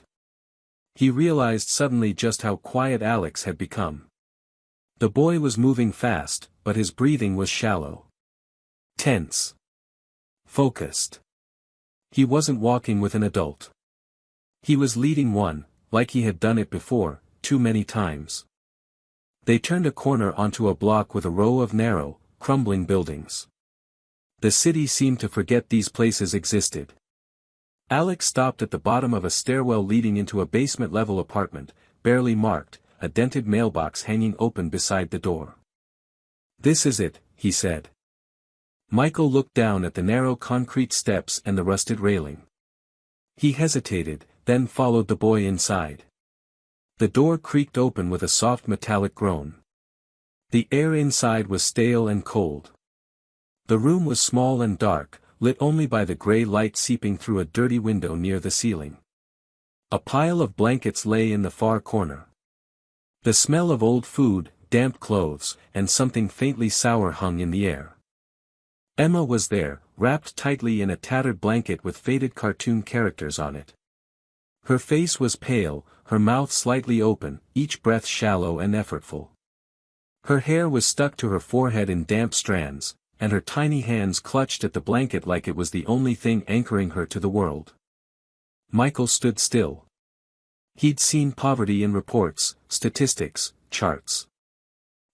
He realized suddenly just how quiet Alex had become. The boy was moving fast, but his breathing was shallow. Tense. Focused. He wasn't walking with an adult. He was leading one, like he had done it before, too many times. They turned a corner onto a block with a row of narrow, crumbling buildings. The city seemed to forget these places existed. Alex stopped at the bottom of a stairwell leading into a basement-level apartment, barely marked, a dented mailbox hanging open beside the door. "This is it," he said. Michael looked down at the narrow concrete steps and the rusted railing. He hesitated, then followed the boy inside. The door creaked open with a soft metallic groan. The air inside was stale and cold. The room was small and dark, lit only by the gray light seeping through a dirty window near the ceiling. A pile of blankets lay in the far corner. The smell of old food, damp clothes, and something faintly sour hung in the air. Emma was there, wrapped tightly in a tattered blanket with faded cartoon characters on it. Her face was pale, her mouth slightly open, each breath shallow and effortful. Her hair was stuck to her forehead in damp strands, and her tiny hands clutched at the blanket like it was the only thing anchoring her to the world. Michael stood still. He'd seen poverty in reports, statistics, charts.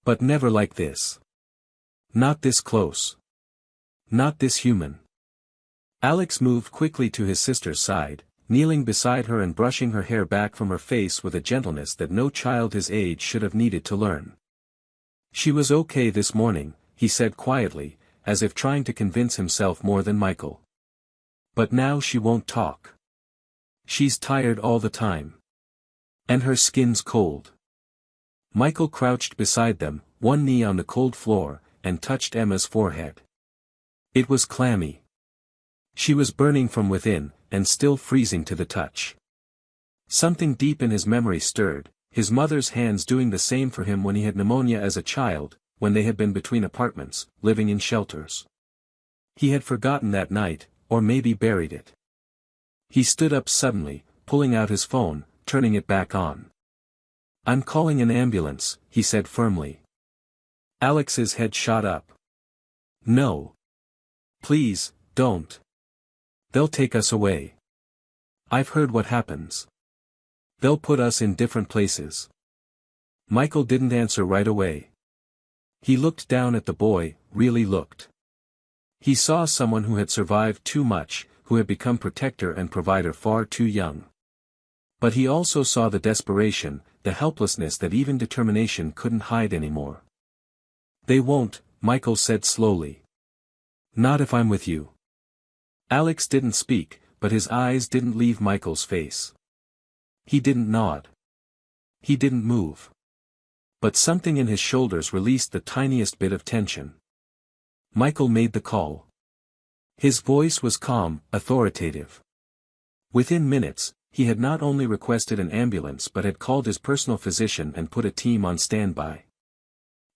But never like this. Not this close. Not this human. Alex moved quickly to his sister's side, kneeling beside her and brushing her hair back from her face with a gentleness that no child his age should have needed to learn. "She was okay this morning," he said quietly, as if trying to convince himself more than Michael. "But now she won't talk. She's tired all the time. And her skin's cold." Michael crouched beside them, one knee on the cold floor, and touched Emma's forehead. It was clammy. She was burning from within, and still freezing to the touch. Something deep in his memory stirred, his mother's hands doing the same for him when he had pneumonia as a child, when they had been between apartments, living in shelters. He had forgotten that night, or maybe buried it. He stood up suddenly, pulling out his phone, turning it back on. "I'm calling an ambulance," he said firmly. Alex's head shot up. "No. Please, don't. They'll take us away. I've heard what happens. They'll put us in different places." Michael didn't answer right away. He looked down at the boy, really looked. He saw someone who had survived too much, who had become protector and provider far too young. But he also saw the desperation, the helplessness that even determination couldn't hide anymore. "They won't," Michael said slowly. "Not if I'm with you." Alex didn't speak, but his eyes didn't leave Michael's face. He didn't nod. He didn't move. But something in his shoulders released the tiniest bit of tension. Michael made the call. His voice was calm, authoritative. Within minutes, he had not only requested an ambulance but had called his personal physician and put a team on standby.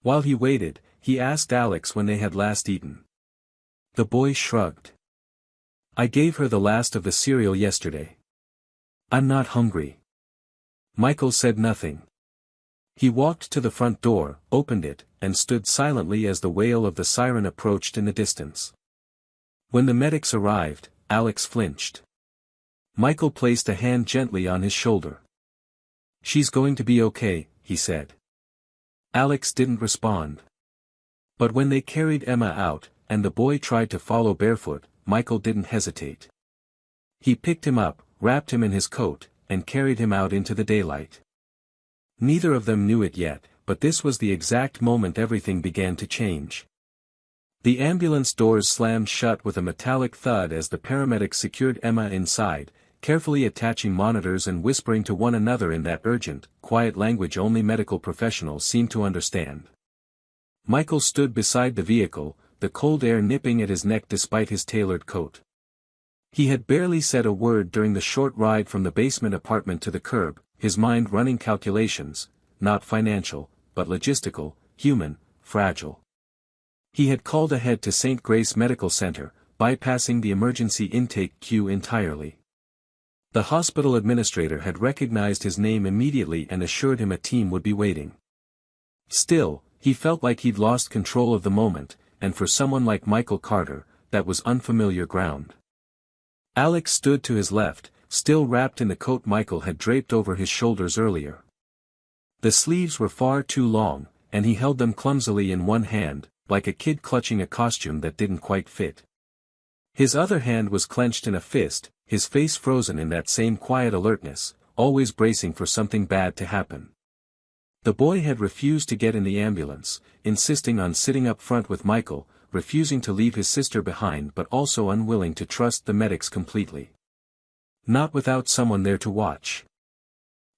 While he waited, he asked Alex when they had last eaten. The boy shrugged. "I gave her the last of the cereal yesterday. I'm not hungry." Michael said nothing. He walked to the front door, opened it, and stood silently as the wail of the siren approached in the distance. When the medics arrived, Alex flinched. Michael placed a hand gently on his shoulder. "She's going to be okay," he said. Alex didn't respond. But when they carried Emma out, and the boy tried to follow barefoot, Michael didn't hesitate. He picked him up, wrapped him in his coat, and carried him out into the daylight. Neither of them knew it yet, but this was the exact moment everything began to change. The ambulance doors slammed shut with a metallic thud as the paramedics secured Emma inside, carefully attaching monitors and whispering to one another in that urgent, quiet language only medical professionals seemed to understand. Michael stood beside the vehicle, the cold air nipping at his neck despite his tailored coat. He had barely said a word during the short ride from the basement apartment to the curb, his mind running calculations, not financial, but logistical, human, fragile. He had called ahead to St. Grace Medical Center, bypassing the emergency intake queue entirely. The hospital administrator had recognized his name immediately and assured him a team would be waiting. Still, he felt like he'd lost control of the moment, and for someone like Michael Carter, that was unfamiliar ground. Alex stood to his left, still wrapped in the coat Michael had draped over his shoulders earlier. The sleeves were far too long, and he held them clumsily in one hand, like a kid clutching a costume that didn't quite fit. His other hand was clenched in a fist, his face frozen in that same quiet alertness, always bracing for something bad to happen. The boy had refused to get in the ambulance, insisting on sitting up front with Michael, refusing to leave his sister behind but also unwilling to trust the medics completely. Not without someone there to watch.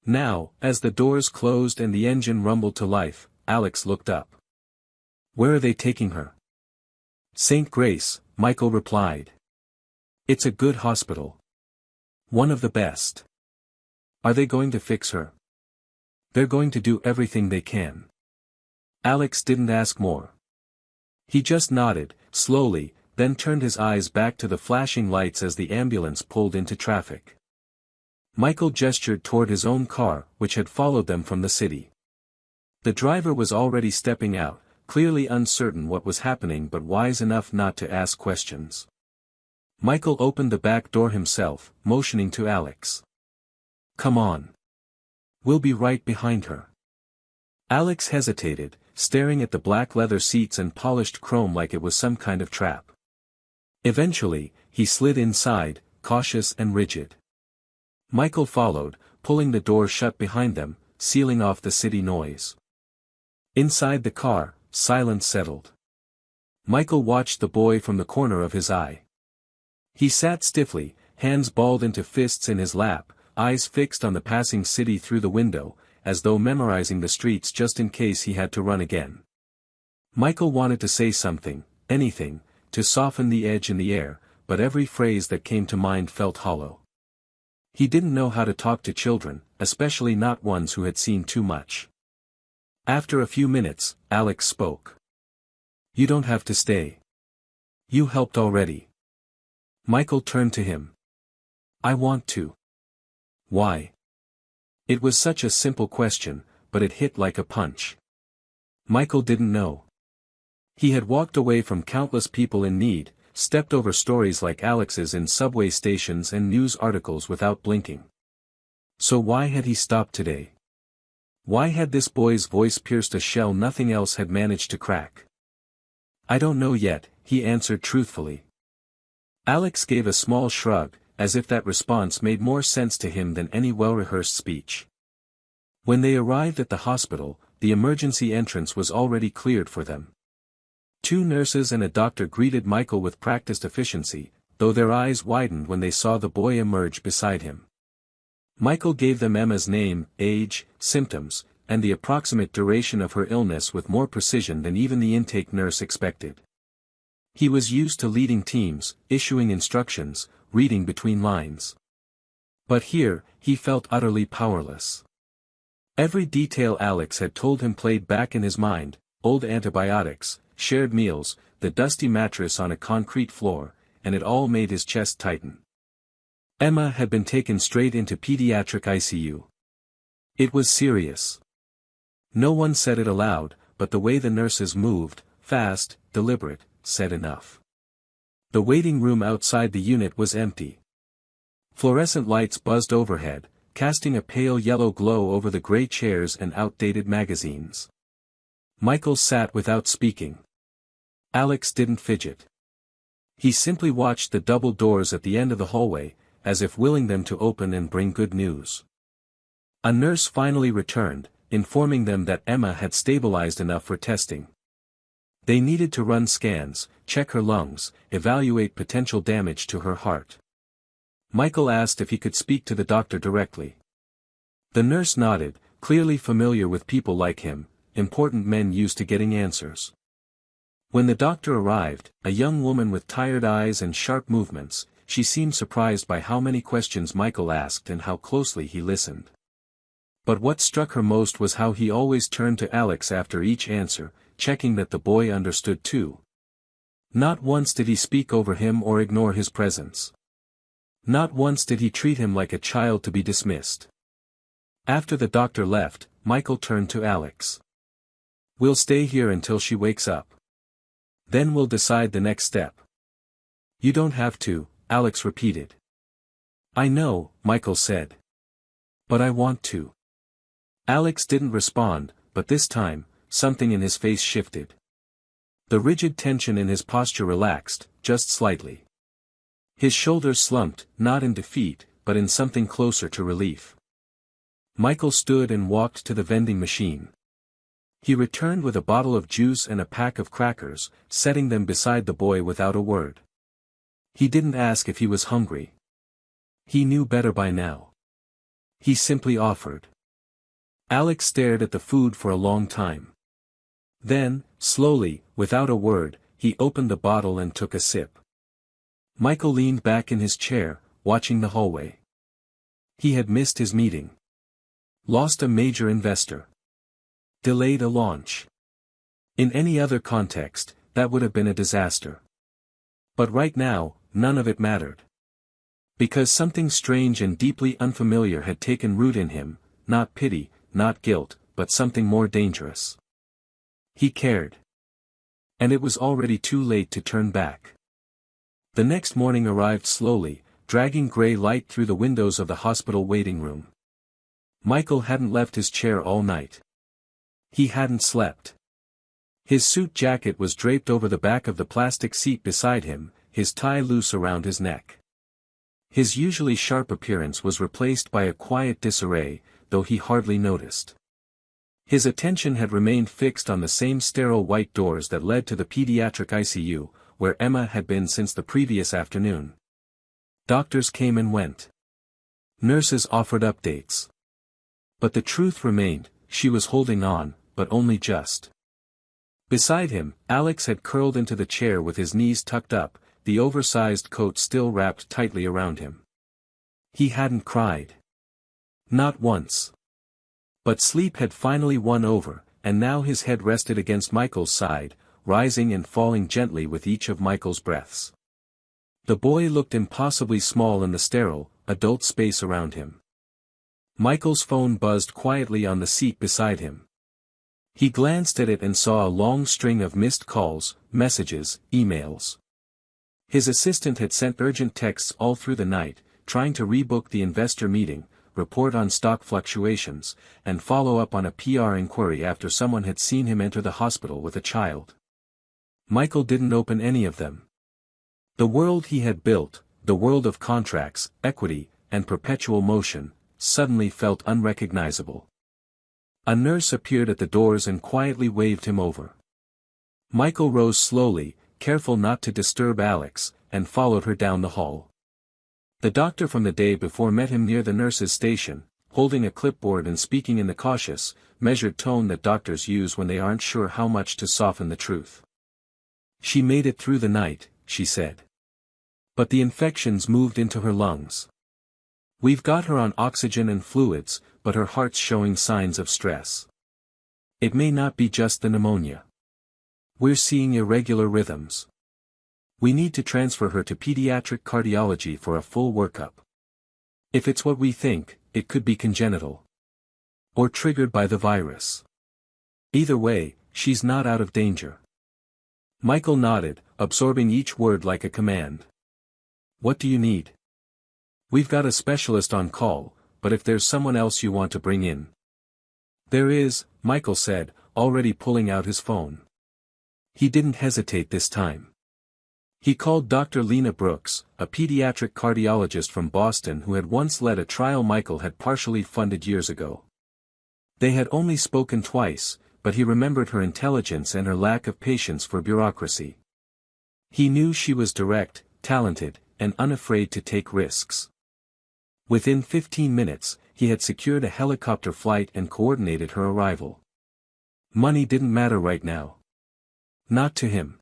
Now, as the doors closed and the engine rumbled to life, Alex looked up. "Where are they taking her?" "St. Grace," Michael replied. "It's a good hospital. One of the best." "Are they going to fix her?" "They're going to do everything they can." Alex didn't ask more. He just nodded, slowly, then turned his eyes back to the flashing lights as the ambulance pulled into traffic. Michael gestured toward his own car, which had followed them from the city. The driver was already stepping out, clearly uncertain what was happening but wise enough not to ask questions. Michael opened the back door himself, motioning to Alex. "Come on. We'll be right behind her." Alex hesitated, staring at the black leather seats and polished chrome like it was some kind of trap. Eventually, he slid inside, cautious and rigid. Michael followed, pulling the door shut behind them, sealing off the city noise. Inside the car, silence settled. Michael watched the boy from the corner of his eye. He sat stiffly, hands balled into fists in his lap, eyes fixed on the passing city through the window, as though memorizing the streets just in case he had to run again. Michael wanted to say something, anything, to soften the edge in the air, but every phrase that came to mind felt hollow. He didn't know how to talk to children, especially not ones who had seen too much. After a few minutes, Alex spoke. "You don't have to stay. You helped already." Michael turned to him. I want to. Why? It was such a simple question, but it hit like a punch. Michael didn't know. He had walked away from countless people in need, stepped over stories like Alex's in subway stations and news articles without blinking. So why had he stopped today? Why had this boy's voice pierced a shell nothing else had managed to crack? I don't know yet, he answered truthfully. Alex gave a small shrug, as if that response made more sense to him than any well-rehearsed speech. When they arrived at the hospital, the emergency entrance was already cleared for them. 2 nurses and a doctor greeted Michael with practiced efficiency, though their eyes widened when they saw the boy emerge beside him. Michael gave them Emma's name, age, symptoms, and the approximate duration of her illness with more precision than even the intake nurse expected. He was used to leading teams, issuing instructions, reading between lines. But here, he felt utterly powerless. Every detail Alex had told him played back in his mind: old antibiotics, shared meals, the dusty mattress on a concrete floor, and it all made his chest tighten. Emma had been taken straight into pediatric ICU. It was serious. No one said it aloud, but the way the nurses moved, fast, deliberate, said enough. The waiting room outside the unit was empty. Fluorescent lights buzzed overhead, casting a pale yellow glow over the gray chairs and outdated magazines. Michael sat without speaking. Alex didn't fidget. He simply watched the double doors at the end of the hallway, as if willing them to open and bring good news. A nurse finally returned, informing them that Emma had stabilized enough for testing. They needed to run scans, check her lungs, evaluate potential damage to her heart. Michael asked if he could speak to the doctor directly. The nurse nodded, clearly familiar with people like him, important men used to getting answers. When the doctor arrived, a young woman with tired eyes and sharp movements, she seemed surprised by how many questions Michael asked and how closely he listened. But what struck her most was how he always turned to Alex after each answer, checking that the boy understood too. Not once did he speak over him or ignore his presence. Not once did he treat him like a child to be dismissed. After the doctor left, Michael turned to Alex. "We'll stay here until she wakes up. Then we'll decide the next step." "You don't have to," Alex repeated. "I know," Michael said. "But I want to." Alex didn't respond, but this time, something in his face shifted. The rigid tension in his posture relaxed, just slightly. His shoulders slumped, not in defeat, but in something closer to relief. Michael stood and walked to the vending machine. He returned with a bottle of juice and a pack of crackers, setting them beside the boy without a word. He didn't ask if he was hungry. He knew better by now. He simply offered. Alex stared at the food for a long time. Then, slowly, without a word, he opened the bottle and took a sip. Michael leaned back in his chair, watching the hallway. He had missed his meeting. Lost a major investor. Delayed a launch. In any other context, that would have been a disaster. But right now, none of it mattered. Because something strange and deeply unfamiliar had taken root in him, not pity, not guilt, but something more dangerous. He cared. And it was already too late to turn back. The next morning arrived slowly, dragging gray light through the windows of the hospital waiting room. Michael hadn't left his chair all night. He hadn't slept. His suit jacket was draped over the back of the plastic seat beside him, his tie loose around his neck. His usually sharp appearance was replaced by a quiet disarray, though he hardly noticed. His attention had remained fixed on the same sterile white doors that led to the pediatric ICU, where Emma had been since the previous afternoon. Doctors came and went. Nurses offered updates. But the truth remained, she was holding on, but only just. Beside him, Alex had curled into the chair with his knees tucked up, the oversized coat still wrapped tightly around him. He hadn't cried. Not once. But sleep had finally won over, and now his head rested against Michael's side, rising and falling gently with each of Michael's breaths. The boy looked impossibly small in the sterile, adult space around him. Michael's phone buzzed quietly on the seat beside him. He glanced at it and saw a long string of missed calls, messages, emails. His assistant had sent urgent texts all through the night, trying to rebook the investor meeting, report on stock fluctuations, and follow up on a PR inquiry after someone had seen him enter the hospital with a child. Michael didn't open any of them. The world he had built, the world of contracts, equity, and perpetual motion, suddenly felt unrecognizable. A nurse appeared at the doors and quietly waved him over. Michael rose slowly, careful not to disturb Alex, and followed her down the hall. The doctor from the day before met him near the nurse's station, holding a clipboard and speaking in the cautious, measured tone that doctors use when they aren't sure how much to soften the truth. "She made it through the night," she said. "But the infections moved into her lungs. We've got her on oxygen and fluids, but her heart's showing signs of stress. It may not be just the pneumonia. We're seeing irregular rhythms. We need to transfer her to pediatric cardiology for a full workup. If it's what we think, it could be congenital. Or triggered by the virus. Either way, she's not out of danger." Michael nodded, absorbing each word like a command. "What do you need?" "We've got a specialist on call, but if there's someone else you want to bring in." "There is," Michael said, already pulling out his phone. He didn't hesitate this time. He called Dr. Lena Brooks, a pediatric cardiologist from Boston who had once led a trial Michael had partially funded years ago. They had only spoken twice, but he remembered her intelligence and her lack of patience for bureaucracy. He knew she was direct, talented, and unafraid to take risks. Within 15 minutes, he had secured a helicopter flight and coordinated her arrival. Money didn't matter right now. Not to him.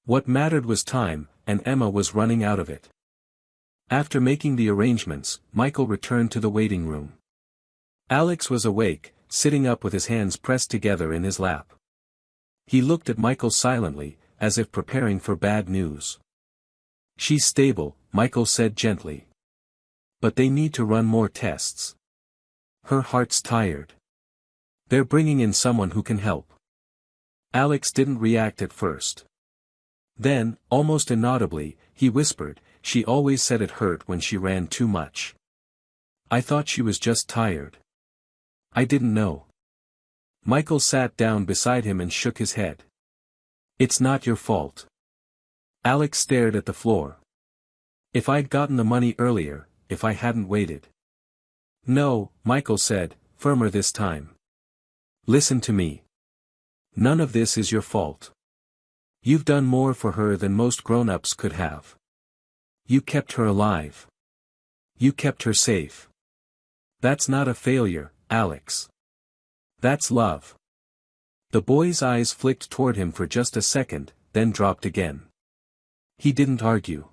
What mattered was time, and Emma was running out of it. After making the arrangements, Michael returned to the waiting room. Alex was awake, sitting up with his hands pressed together in his lap. He looked at Michael silently, as if preparing for bad news. "She's stable," Michael said gently. "But they need to run more tests. Her heart's tired. They're bringing in someone who can help." Alex didn't react at first. Then, almost inaudibly, he whispered, "She always said it hurt when she ran too much. I thought she was just tired. I didn't know." Michael sat down beside him and shook his head. "It's not your fault." Alex stared at the floor. "If I'd gotten the money earlier, if I hadn't waited." "No," Michael said, firmer this time. "Listen to me. None of this is your fault. You've done more for her than most grown-ups could have. You kept her alive. You kept her safe. That's not a failure, Alex. That's love." The boy's eyes flicked toward him for just a second, then dropped again. He didn't argue.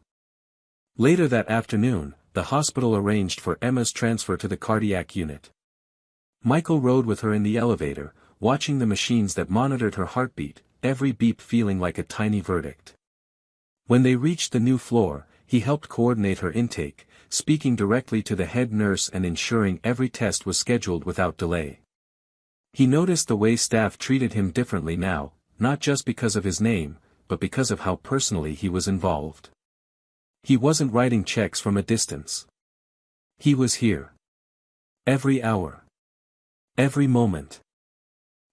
Later that afternoon, the hospital arranged for Emma's transfer to the cardiac unit. Michael rode with her in the elevator, watching the machines that monitored her heartbeat, every beep feeling like a tiny verdict. When they reached the new floor, he helped coordinate her intake, speaking directly to the head nurse and ensuring every test was scheduled without delay. He noticed the way staff treated him differently now, not just because of his name, but because of how personally he was involved. He wasn't writing checks from a distance. He was here. Every hour. Every moment.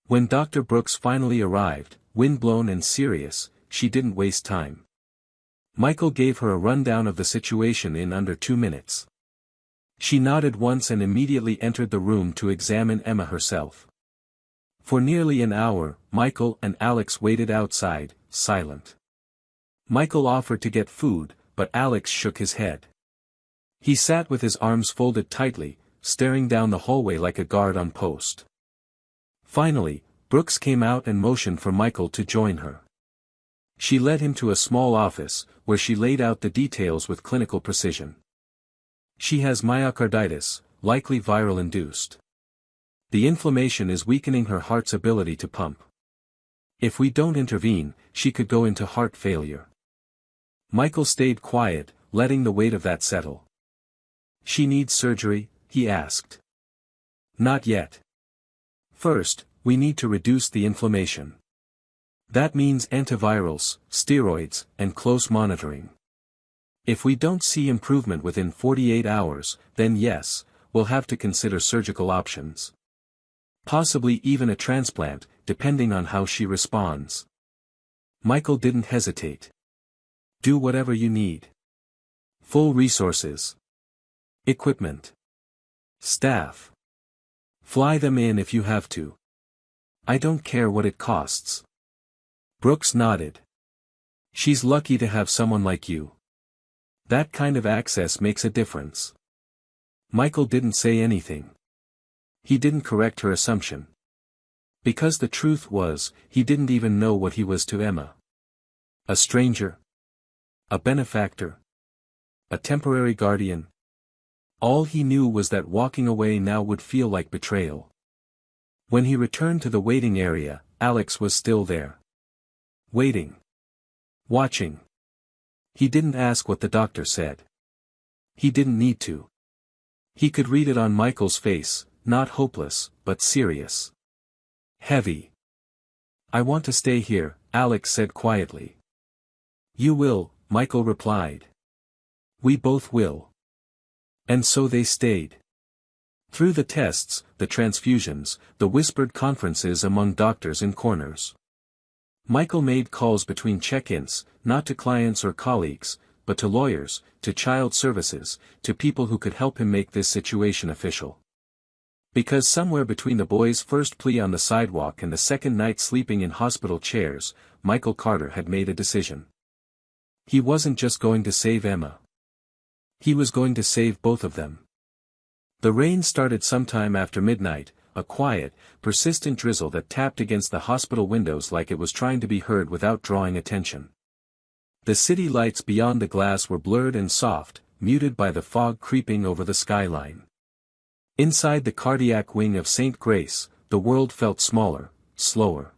When Dr. Brooks finally arrived, windblown and serious, she didn't waste time. Michael gave her a rundown of the situation in under 2 minutes. She nodded once and immediately entered the room to examine Emma herself. For nearly an hour, Michael and Alex waited outside, silent. Michael offered to get food, but Alex shook his head. He sat with his arms folded tightly, staring down the hallway like a guard on post. Finally, Brooks came out and motioned for Michael to join her. She led him to a small office, where she laid out the details with clinical precision. "She has myocarditis, likely viral-induced. The inflammation is weakening her heart's ability to pump. If we don't intervene, she could go into heart failure." Michael stayed quiet, letting the weight of that settle. "She needs surgery?" he asked. "Not yet. First, we need to reduce the inflammation. That means antivirals, steroids, and close monitoring. If we don't see improvement within 48 hours, then yes, we'll have to consider surgical options. Possibly even a transplant, depending on how she responds." Michael didn't hesitate. "Do whatever you need. Full resources. Equipment. Staff. Fly them in if you have to. I don't care what it costs." Brooks nodded. "She's lucky to have someone like you. That kind of access makes a difference." Michael didn't say anything. He didn't correct her assumption. Because the truth was, he didn't even know what he was to Emma. A stranger? A benefactor? A temporary guardian? All he knew was that walking away now would feel like betrayal. When he returned to the waiting area, Alex was still there. Waiting. Watching. He didn't ask what the doctor said. He didn't need to. He could read it on Michael's face, not hopeless, but serious. Heavy. "I want to stay here," Alex said quietly. "You will," Michael replied. "We both will." And so they stayed. Through the tests, the transfusions, the whispered conferences among doctors in corners. Michael made calls between check-ins, not to clients or colleagues, but to lawyers, to child services, to people who could help him make this situation official. Because somewhere between the boy's first plea on the sidewalk and the second night sleeping in hospital chairs, Michael Carter had made a decision. He wasn't just going to save Emma. He was going to save both of them. The rain started sometime after midnight, a quiet, persistent drizzle that tapped against the hospital windows like it was trying to be heard without drawing attention. The city lights beyond the glass were blurred and soft, muted by the fog creeping over the skyline. Inside the cardiac wing of St. Grace, the world felt smaller, slower.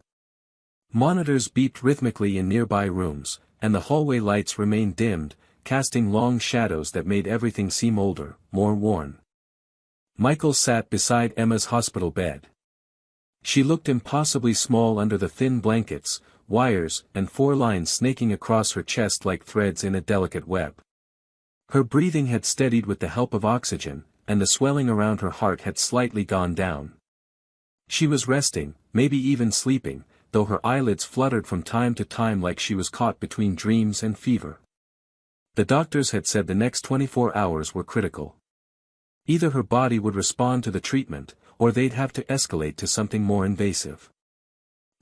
Monitors beeped rhythmically in nearby rooms, and the hallway lights remained dimmed, casting long shadows that made everything seem older, more worn. Michael sat beside Emma's hospital bed. She looked impossibly small under the thin blankets, wires, and 4 lines snaking across her chest like threads in a delicate web. Her breathing had steadied with the help of oxygen, and the swelling around her heart had slightly gone down. She was resting, maybe even sleeping, though her eyelids fluttered from time to time like she was caught between dreams and fever. The doctors had said the next 24 hours were critical. Either her body would respond to the treatment, or they'd have to escalate to something more invasive.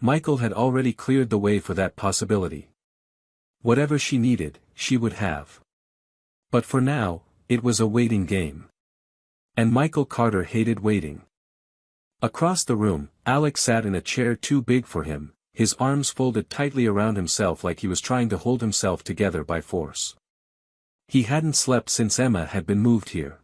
Michael had already cleared the way for that possibility. Whatever she needed, she would have. But for now, it was a waiting game. And Michael Carter hated waiting. Across the room, Alex sat in a chair too big for him, his arms folded tightly around himself like he was trying to hold himself together by force. He hadn't slept since Emma had been moved here.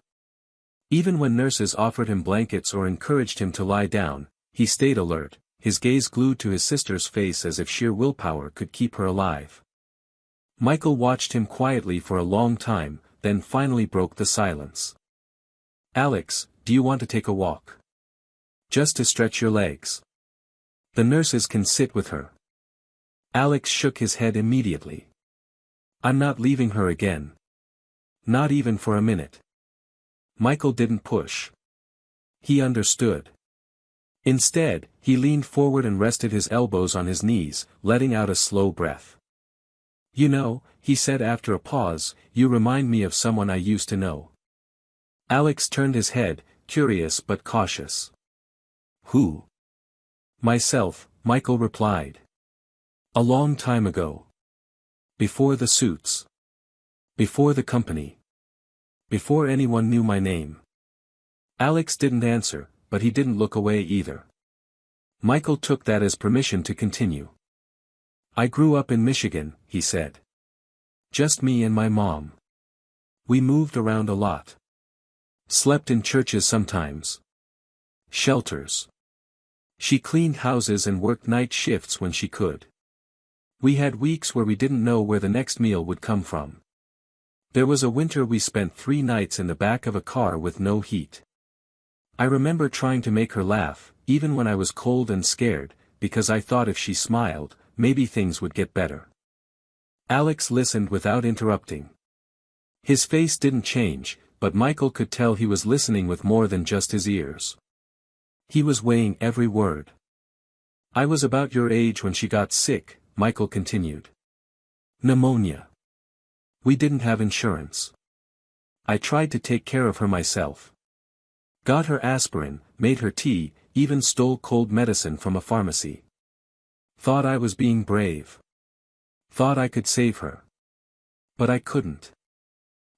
Even when nurses offered him blankets or encouraged him to lie down, he stayed alert, his gaze glued to his sister's face as if sheer willpower could keep her alive. Michael watched him quietly for a long time, then finally broke the silence. "Alex, do you want to take a walk? Just to stretch your legs. The nurses can sit with her." Alex shook his head immediately. "I'm not leaving her again. Not even for a minute." Michael didn't push. He understood. Instead, he leaned forward and rested his elbows on his knees, letting out a slow breath. "You know," he said after a pause, "you remind me of someone I used to know." Alex turned his head, curious but cautious. "Who?" "Myself," Michael replied. "A long time ago. Before the suits. Before the company. Before anyone knew my name." Alex didn't answer, but he didn't look away either. Michael took that as permission to continue. "I grew up in Michigan," he said. "Just me and my mom. We moved around a lot. Slept in churches sometimes. Shelters. She cleaned houses and worked night shifts when she could. We had weeks where we didn't know where the next meal would come from. There was a winter we spent 3 nights in the back of a car with no heat. I remember trying to make her laugh, even when I was cold and scared, because I thought if she smiled, maybe things would get better. Alex listened without interrupting. His face didn't change, but Michael could tell he was listening with more than just his ears. He was weighing every word. I was about your age when she got sick, Michael continued. Pneumonia. We didn't have insurance. I tried to take care of her myself. Got her aspirin, made her tea, even stole cold medicine from a pharmacy. Thought I was being brave. Thought I could save her. But I couldn't.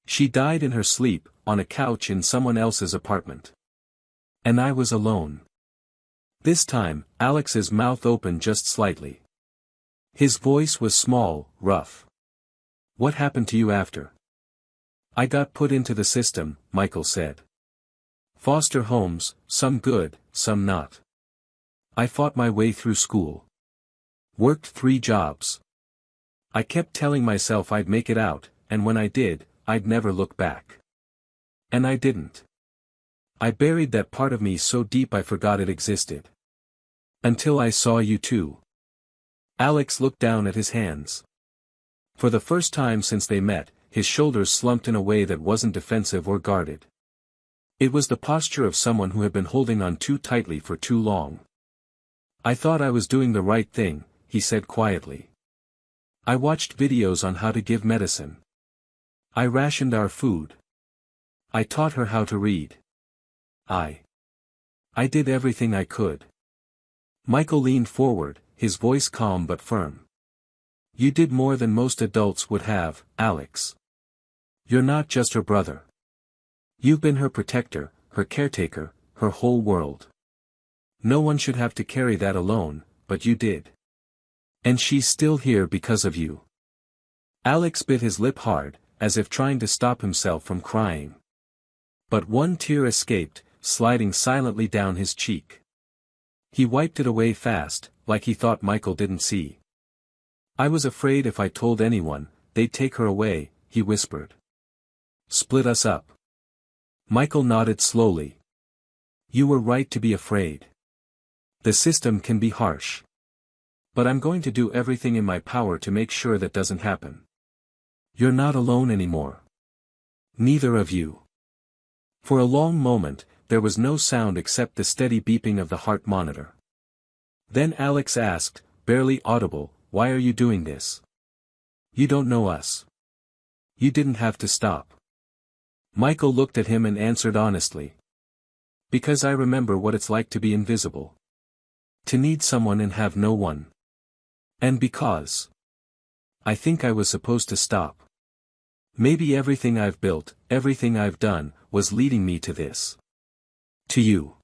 She died in her sleep, on a couch in someone else's apartment. And I was alone. This time, Alex's mouth opened just slightly. His voice was small, rough. What happened to you after? I got put into the system, Michael said. Foster homes, some good, some not. I fought my way through school. Worked 3 jobs. I kept telling myself I'd make it out, and when I did, I'd never look back. And I didn't. I buried that part of me so deep I forgot it existed. Until I saw you too. Alex looked down at his hands. For the first time since they met, his shoulders slumped in a way that wasn't defensive or guarded. It was the posture of someone who had been holding on too tightly for too long. I thought I was doing the right thing, he said quietly. I watched videos on how to give medicine. I rationed our food. I taught her how to read. I did everything I could. Michael leaned forward, his voice calm but firm. You did more than most adults would have, Alex. You're not just her brother. You've been her protector, her caretaker, her whole world. No one should have to carry that alone, but you did. And she's still here because of you. Alex bit his lip hard, as if trying to stop himself from crying. But one tear escaped, sliding silently down his cheek. He wiped it away fast, like he thought Michael didn't see. I was afraid if I told anyone, they'd take her away, he whispered. Split us up. Michael nodded slowly. You were right to be afraid. The system can be harsh. But I'm going to do everything in my power to make sure that doesn't happen. You're not alone anymore. Neither of you. For a long moment, there was no sound except the steady beeping of the heart monitor. Then Alex asked, barely audible, why are you doing this? You don't know us. You didn't have to stop. Michael looked at him and answered honestly. Because I remember what it's like to be invisible. To need someone and have no one. And because I think I was supposed to stop. Maybe everything I've built, everything I've done, was leading me to this. To you.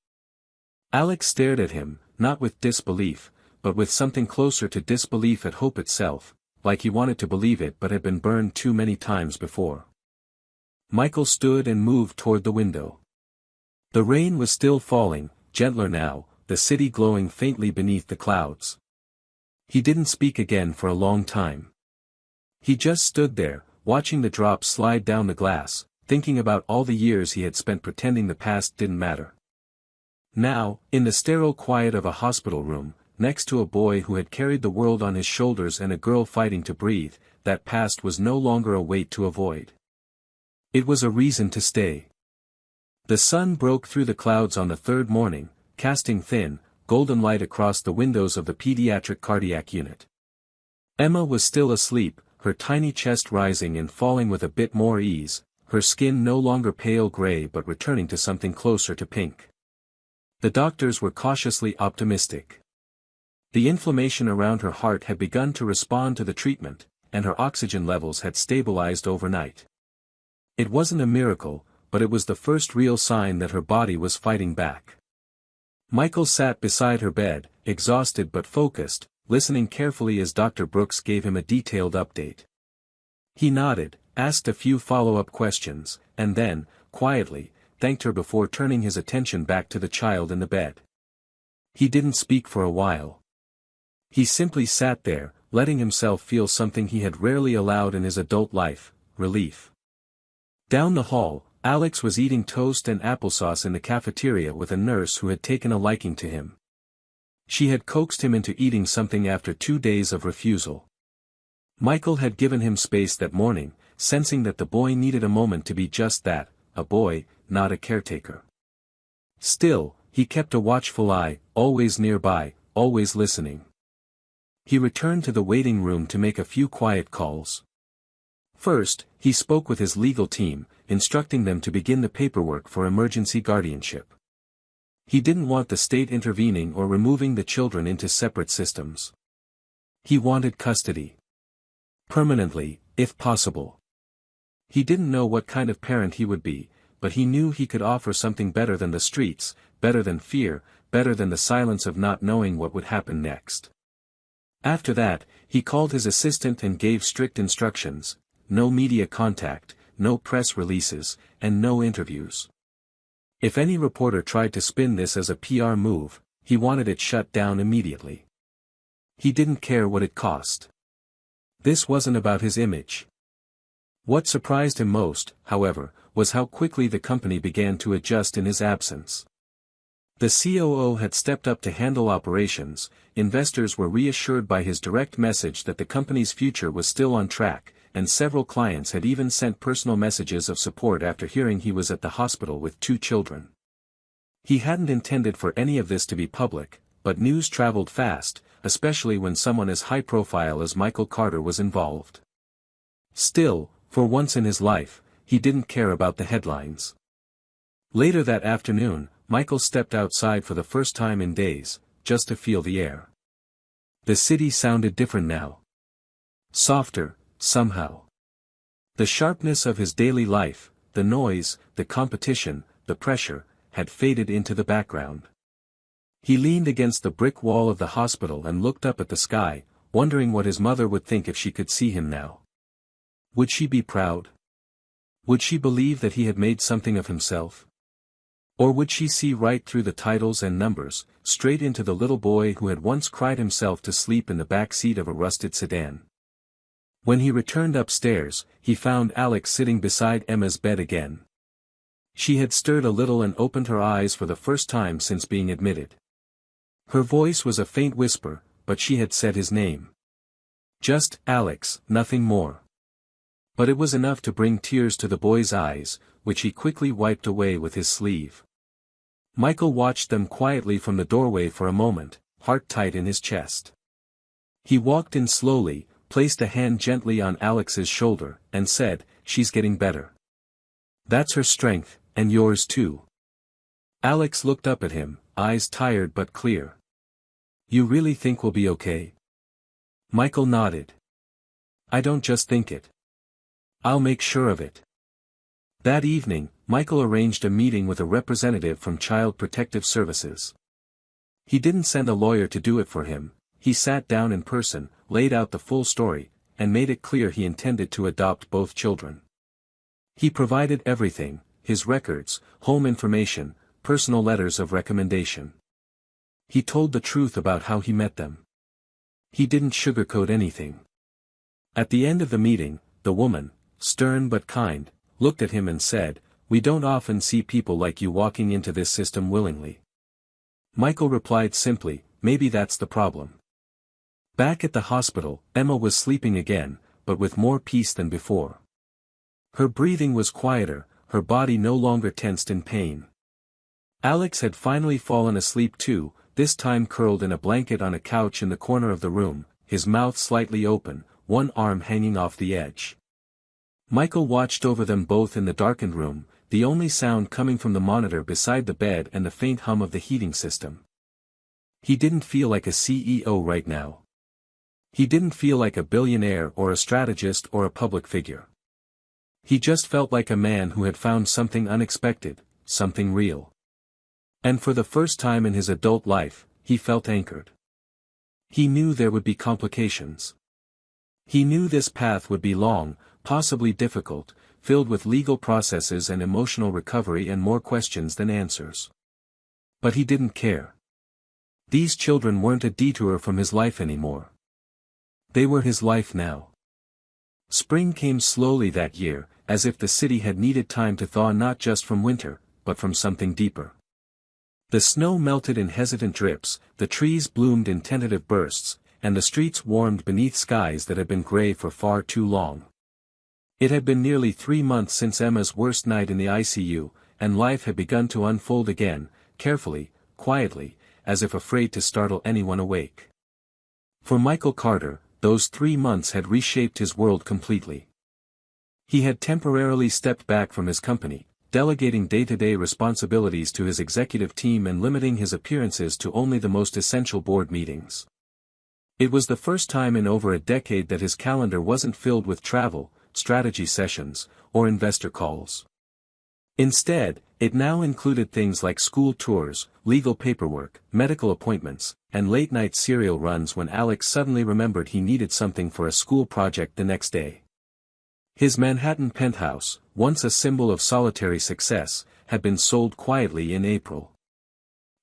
Alex stared at him, not with disbelief, but with something closer to disbelief at hope itself, like he wanted to believe it but had been burned too many times before. Michael stood and moved toward the window. The rain was still falling, gentler now, the city glowing faintly beneath the clouds. He didn't speak again for a long time. He just stood there, watching the drops slide down the glass, thinking about all the years he had spent pretending the past didn't matter. Now, in the sterile quiet of a hospital room, next to a boy who had carried the world on his shoulders and a girl fighting to breathe, that past was no longer a weight to avoid. It was a reason to stay. The sun broke through the clouds on the 3rd morning, casting thin, golden light across the windows of the pediatric cardiac unit. Emma was still asleep, her tiny chest rising and falling with a bit more ease, her skin no longer pale gray but returning to something closer to pink. The doctors were cautiously optimistic. The inflammation around her heart had begun to respond to the treatment, and her oxygen levels had stabilized overnight. It wasn't a miracle, but it was the first real sign that her body was fighting back. Michael sat beside her bed, exhausted but focused, listening carefully as Dr. Brooks gave him a detailed update. He nodded, asked a few follow-up questions, and then, quietly, thanked her before turning his attention back to the child in the bed. He didn't speak for a while. He simply sat there, letting himself feel something he had rarely allowed in his adult life: relief. Down the hall, Alex was eating toast and applesauce in the cafeteria with a nurse who had taken a liking to him. She had coaxed him into eating something after 2 days of refusal. Michael had given him space that morning, sensing that the boy needed a moment to be just that, a boy, not a caretaker. Still, he kept a watchful eye, always nearby, always listening. He returned to the waiting room to make a few quiet calls. First, he spoke with his legal team, instructing them to begin the paperwork for emergency guardianship. He didn't want the state intervening or removing the children into separate systems. He wanted custody. Permanently, if possible. He didn't know what kind of parent he would be, but he knew he could offer something better than the streets, better than fear, better than the silence of not knowing what would happen next. After that, he called his assistant and gave strict instructions: no media contact, no press releases, and no interviews. If any reporter tried to spin this as a PR move, he wanted it shut down immediately. He didn't care what it cost. This wasn't about his image. What surprised him most, however, was how quickly the company began to adjust in his absence. The COO had stepped up to handle operations, investors were reassured by his direct message that the company's future was still on track, and several clients had even sent personal messages of support after hearing he was at the hospital with 2 children. He hadn't intended for any of this to be public, but news traveled fast, especially when someone as high-profile as Michael Carter was involved. Still, for once in his life, he didn't care about the headlines. Later that afternoon, Michael stepped outside for the first time in days, just to feel the air. The city sounded different now. Softer, somehow. The sharpness of his daily life, the noise, the competition, the pressure, had faded into the background. He leaned against the brick wall of the hospital and looked up at the sky, wondering what his mother would think if she could see him now. Would she be proud? Would she believe that he had made something of himself? Or would she see right through the titles and numbers, straight into the little boy who had once cried himself to sleep in the back seat of a rusted sedan? When he returned upstairs, he found Alex sitting beside Emma's bed again. She had stirred a little and opened her eyes for the first time since being admitted. Her voice was a faint whisper, but she had said his name. Just Alex, nothing more. But it was enough to bring tears to the boy's eyes, which he quickly wiped away with his sleeve. Michael watched them quietly from the doorway for a moment, heart tight in his chest. He walked in slowly, placed a hand gently on Alex's shoulder, and said, "She's getting better. That's her strength, and yours too." Alex looked up at him, eyes tired but clear. "You really think we'll be okay?" Michael nodded. "I don't just think it. I'll make sure of it." That evening, Michael arranged a meeting with a representative from Child Protective Services. He didn't send a lawyer to do it for him, he sat down in person, laid out the full story, and made it clear he intended to adopt both children. He provided everything: his records, home information, personal letters of recommendation. He told the truth about how he met them. He didn't sugarcoat anything. At the end of the meeting, the woman, stern but kind, looked at him and said, "We don't often see people like you walking into this system willingly." Michael replied simply, "Maybe that's the problem." Back at the hospital, Emma was sleeping again, but with more peace than before. Her breathing was quieter, her body no longer tensed in pain. Alex had finally fallen asleep too, this time curled in a blanket on a couch in the corner of the room, his mouth slightly open, one arm hanging off the edge. Michael watched over them both in the darkened room, the only sound coming from the monitor beside the bed and the faint hum of the heating system. He didn't feel like a CEO right now. He didn't feel like a billionaire or a strategist or a public figure. He just felt like a man who had found something unexpected, something real. And for the first time in his adult life, he felt anchored. He knew there would be complications. He knew this path would be long, possibly difficult, filled with legal processes and emotional recovery and more questions than answers. But he didn't care. These children weren't a detour from his life anymore. They were his life now. Spring came slowly that year, as if the city had needed time to thaw not just from winter, but from something deeper. The snow melted in hesitant drips, the trees bloomed in tentative bursts, and the streets warmed beneath skies that had been gray for far too long. It had been nearly 3 months since Emma's worst night in the ICU, and life had begun to unfold again, carefully, quietly, as if afraid to startle anyone awake. For Michael Carter, those 3 months had reshaped his world completely. He had temporarily stepped back from his company, delegating day-to-day responsibilities to his executive team and limiting his appearances to only the most essential board meetings. It was the first time in over a decade that his calendar wasn't filled with travel, strategy sessions, or investor calls. Instead, it now included things like school tours, legal paperwork, medical appointments, and late-night cereal runs when Alex suddenly remembered he needed something for a school project the next day. His Manhattan penthouse, once a symbol of solitary success, had been sold quietly in April.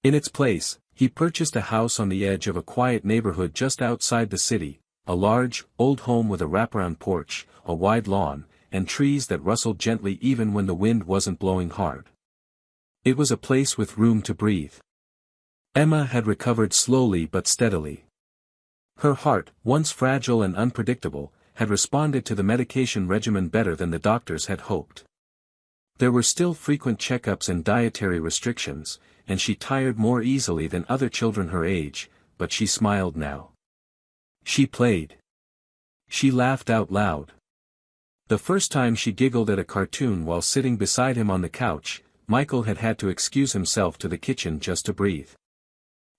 In its place, he purchased a house on the edge of a quiet neighborhood just outside the city, a large, old home with a wraparound porch, a wide lawn, and trees that rustled gently even when the wind wasn't blowing hard. It was a place with room to breathe. Emma had recovered slowly but steadily. Her heart, once fragile and unpredictable, had responded to the medication regimen better than the doctors had hoped. There were still frequent checkups and dietary restrictions, and she tired more easily than other children her age, but she smiled now. She played. She laughed out loud. The first time she giggled at a cartoon while sitting beside him on the couch, Michael had to excuse himself to the kitchen just to breathe.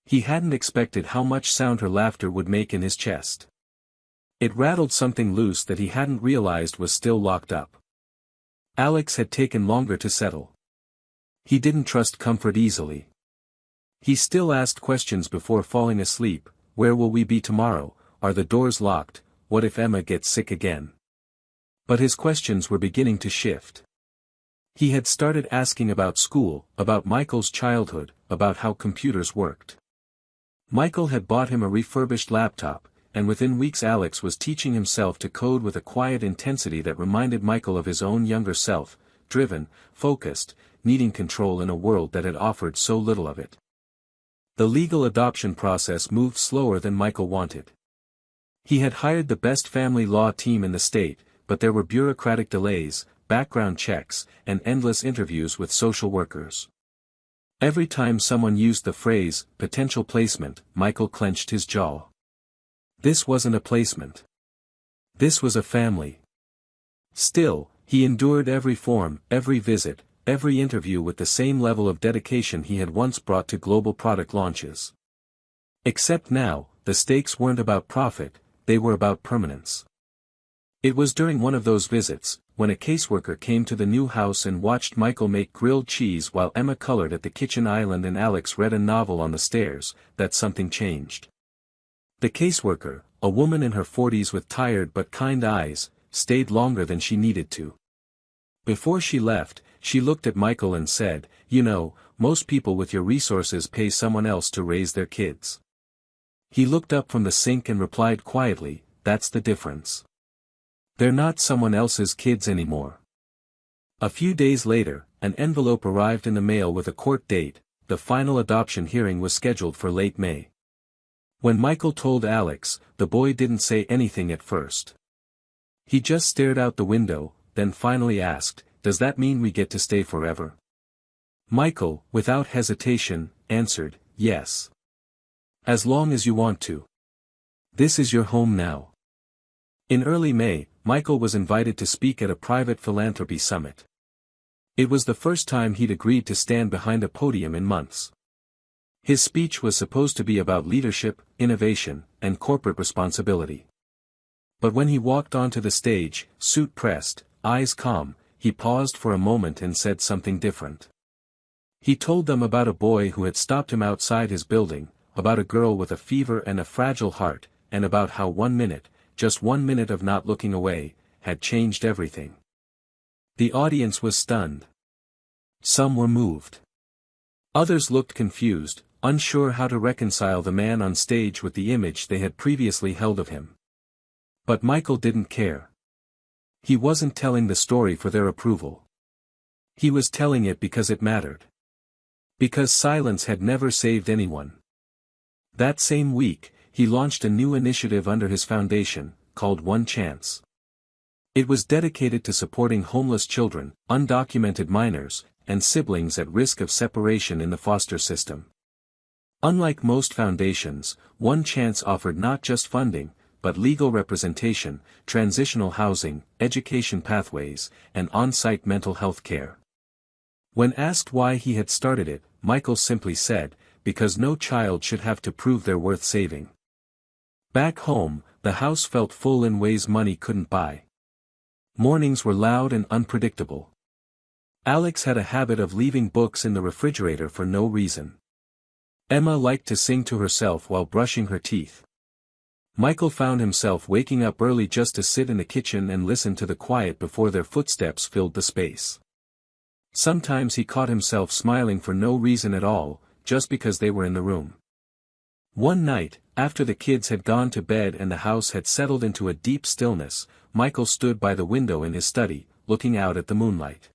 He hadn't expected how much sound her laughter would make in his chest. It rattled something loose that he hadn't realized was still locked up. Alex had taken longer to settle. He didn't trust comfort easily. He still asked questions before falling asleep: where will we be tomorrow, are the doors locked, what if Emma gets sick again? But his questions were beginning to shift. He had started asking about school, about Michael's childhood, about how computers worked. Michael had bought him a refurbished laptop, and within weeks Alex was teaching himself to code with a quiet intensity that reminded Michael of his own younger self, driven, focused, needing control in a world that had offered so little of it. The legal adoption process moved slower than Michael wanted. He had hired the best family law team in the state, but there were bureaucratic delays, background checks, and endless interviews with social workers. Every time someone used the phrase, potential placement, Michael clenched his jaw. This wasn't a placement. This was a family. Still, he endured every form, every visit, every interview with the same level of dedication he had once brought to global product launches. Except now, the stakes weren't about profit, they were about permanence. It was during one of those visits, when a caseworker came to the new house and watched Michael make grilled cheese while Emma colored at the kitchen island and Alex read a novel on the stairs, that something changed. The caseworker, a woman in her 40s with tired but kind eyes, stayed longer than she needed to. Before she left, she looked at Michael and said, "You know, most people with your resources pay someone else to raise their kids." He looked up from the sink and replied quietly, "That's the difference. They're not someone else's kids anymore." A few days later, an envelope arrived in the mail with a court date. The final adoption hearing was scheduled for late May. When Michael told Alex, the boy didn't say anything at first. He just stared out the window, then finally asked, "Does that mean we get to stay forever?" Michael, without hesitation, answered, "Yes. As long as you want to. This is your home now." In early May, Michael was invited to speak at a private philanthropy summit. It was the first time he'd agreed to stand behind a podium in months. His speech was supposed to be about leadership, innovation, and corporate responsibility. But when he walked onto the stage, suit pressed, eyes calm, he paused for a moment and said something different. He told them about a boy who had stopped him outside his building, about a girl with a fever and a fragile heart, and about how 1 minute, just 1 minute of not looking away, had changed everything. The audience was stunned. Some were moved. Others looked confused, unsure how to reconcile the man on stage with the image they had previously held of him. But Michael didn't care. He wasn't telling the story for their approval. He was telling it because it mattered. Because silence had never saved anyone. That same week, he launched a new initiative under his foundation, called One Chance. It was dedicated to supporting homeless children, undocumented minors, and siblings at risk of separation in the foster system. Unlike most foundations, One Chance offered not just funding, but legal representation, transitional housing, education pathways, and on-site mental health care. When asked why he had started it, Michael simply said, because no child should have to prove they're worth saving. Back home, the house felt full in ways money couldn't buy. Mornings were loud and unpredictable. Alex had a habit of leaving books in the refrigerator for no reason. Emma liked to sing to herself while brushing her teeth. Michael found himself waking up early just to sit in the kitchen and listen to the quiet before their footsteps filled the space. Sometimes he caught himself smiling for no reason at all, just because they were in the room. One night, after the kids had gone to bed and the house had settled into a deep stillness, Michael stood by the window in his study, looking out at the moonlight.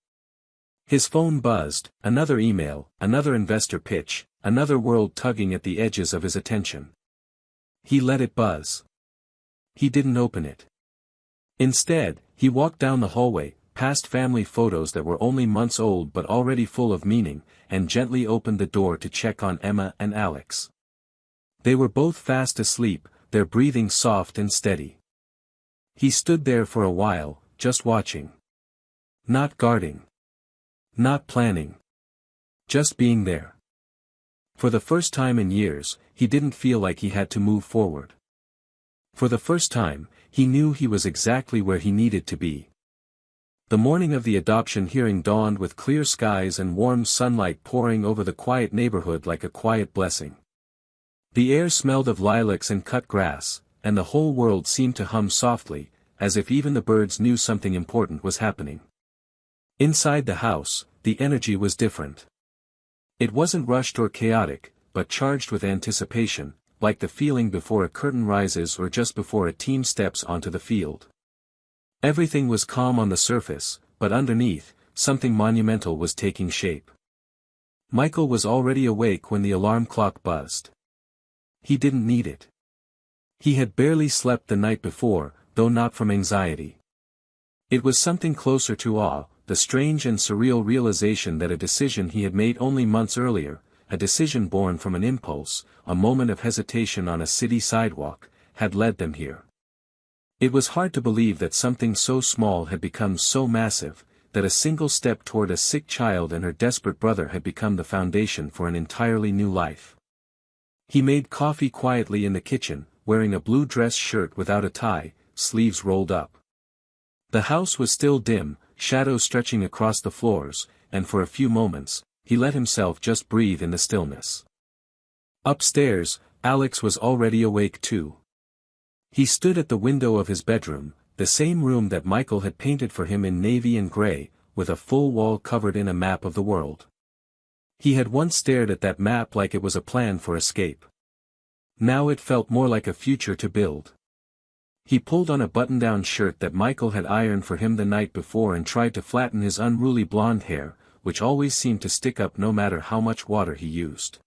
His phone buzzed, another email, another investor pitch, another world tugging at the edges of his attention. He let it buzz. He didn't open it. Instead, he walked down the hallway, past family photos that were only months old but already full of meaning, and gently opened the door to check on Emma and Alex. They were both fast asleep, their breathing soft and steady. He stood there for a while, just watching. Not guarding. Not planning. Just being there. For the first time in years, he didn't feel like he had to move forward. For the first time, he knew he was exactly where he needed to be. The morning of the adoption hearing dawned with clear skies and warm sunlight pouring over the quiet neighborhood like a quiet blessing. The air smelled of lilacs and cut grass, and the whole world seemed to hum softly, as if even the birds knew something important was happening. Inside the house, the energy was different. It wasn't rushed or chaotic, but charged with anticipation, like the feeling before a curtain rises or just before a team steps onto the field. Everything was calm on the surface, but underneath, something monumental was taking shape. Michael was already awake when the alarm clock buzzed. He didn't need it. He had barely slept the night before, though not from anxiety. It was something closer to awe, the strange and surreal realization that a decision he had made only months earlier, a decision born from an impulse, a moment of hesitation on a city sidewalk, had led them here. It was hard to believe that something so small had become so massive, that a single step toward a sick child and her desperate brother had become the foundation for an entirely new life. He made coffee quietly in the kitchen, wearing a blue dress shirt without a tie, sleeves rolled up. The house was still dim, shadows stretching across the floors, and for a few moments, he let himself just breathe in the stillness. Upstairs, Alex was already awake too. He stood at the window of his bedroom, the same room that Michael had painted for him in navy and gray, with a full wall covered in a map of the world. He had once stared at that map like it was a plan for escape. Now it felt more like a future to build. He pulled on a button-down shirt that Michael had ironed for him the night before and tried to flatten his unruly blonde hair, which always seemed to stick up no matter how much water he used.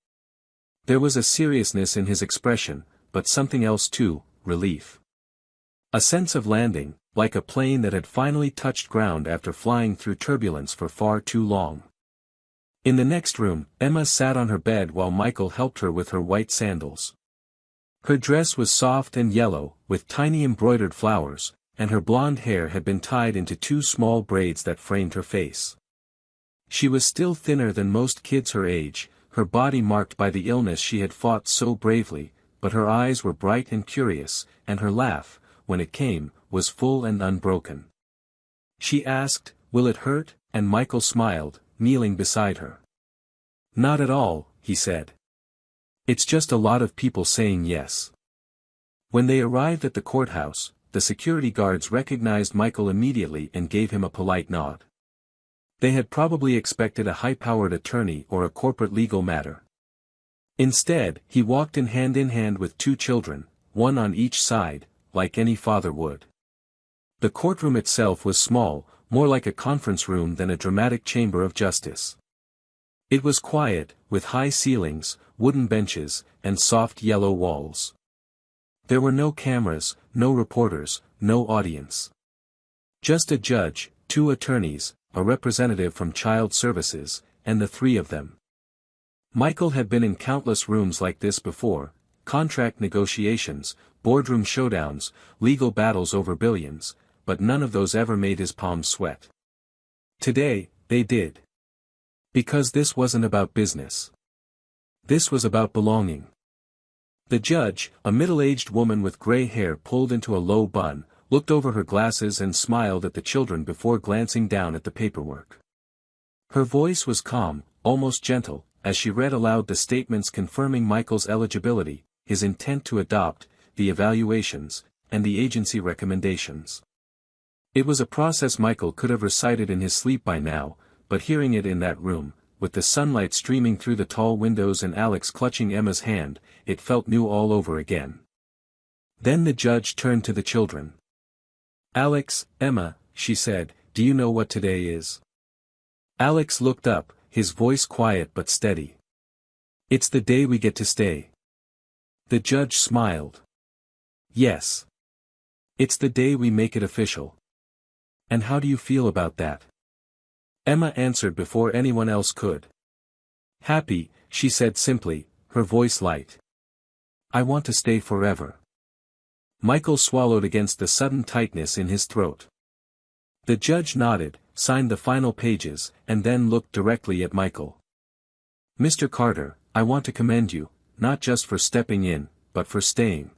There was a seriousness in his expression, but something else too, relief. A sense of landing, like a plane that had finally touched ground after flying through turbulence for far too long. In the next room, Emma sat on her bed while Michael helped her with her white sandals. Her dress was soft and yellow, with tiny embroidered flowers, and her blonde hair had been tied into two small braids that framed her face. She was still thinner than most kids her age, her body marked by the illness she had fought so bravely, but her eyes were bright and curious, and her laugh, when it came, was full and unbroken. She asked, "Will it hurt?" and Michael smiled, kneeling beside her. "Not at all," he said. "It's just a lot of people saying yes." When they arrived at the courthouse, the security guards recognized Michael immediately and gave him a polite nod. They had probably expected a high-powered attorney or a corporate legal matter. Instead, he walked in hand with two children, one on each side, like any father would. The courtroom itself was small, more like a conference room than a dramatic chamber of justice. It was quiet, with high ceilings, wooden benches, and soft yellow walls. There were no cameras, no reporters, no audience. Just a judge, two attorneys, a representative from Child Services, and the three of them. Michael had been in countless rooms like this before: contract negotiations, boardroom showdowns, legal battles over billions, but none of those ever made his palms sweat. Today, they did. Because this wasn't about business. This was about belonging. The judge, a middle-aged woman with gray hair pulled into a low bun, looked over her glasses and smiled at the children before glancing down at the paperwork. Her voice was calm, almost gentle, as she read aloud the statements confirming Michael's eligibility, his intent to adopt, the evaluations, and the agency recommendations. It was a process Michael could have recited in his sleep by now, but hearing it in that room, with the sunlight streaming through the tall windows and Alex clutching Emma's hand, it felt new all over again. Then the judge turned to the children. "Alex, Emma," she said, "do you know what today is?" Alex looked up, his voice quiet but steady. "It's the day we get to stay." The judge smiled. "Yes. It's the day we make it official." "And how do you feel about that?" Emma answered before anyone else could. "Happy," she said simply, her voice light. "I want to stay forever." Michael swallowed against the sudden tightness in his throat. The judge nodded, signed the final pages, and then looked directly at Michael. "Mr. Carter, I want to commend you, not just for stepping in, but for staying.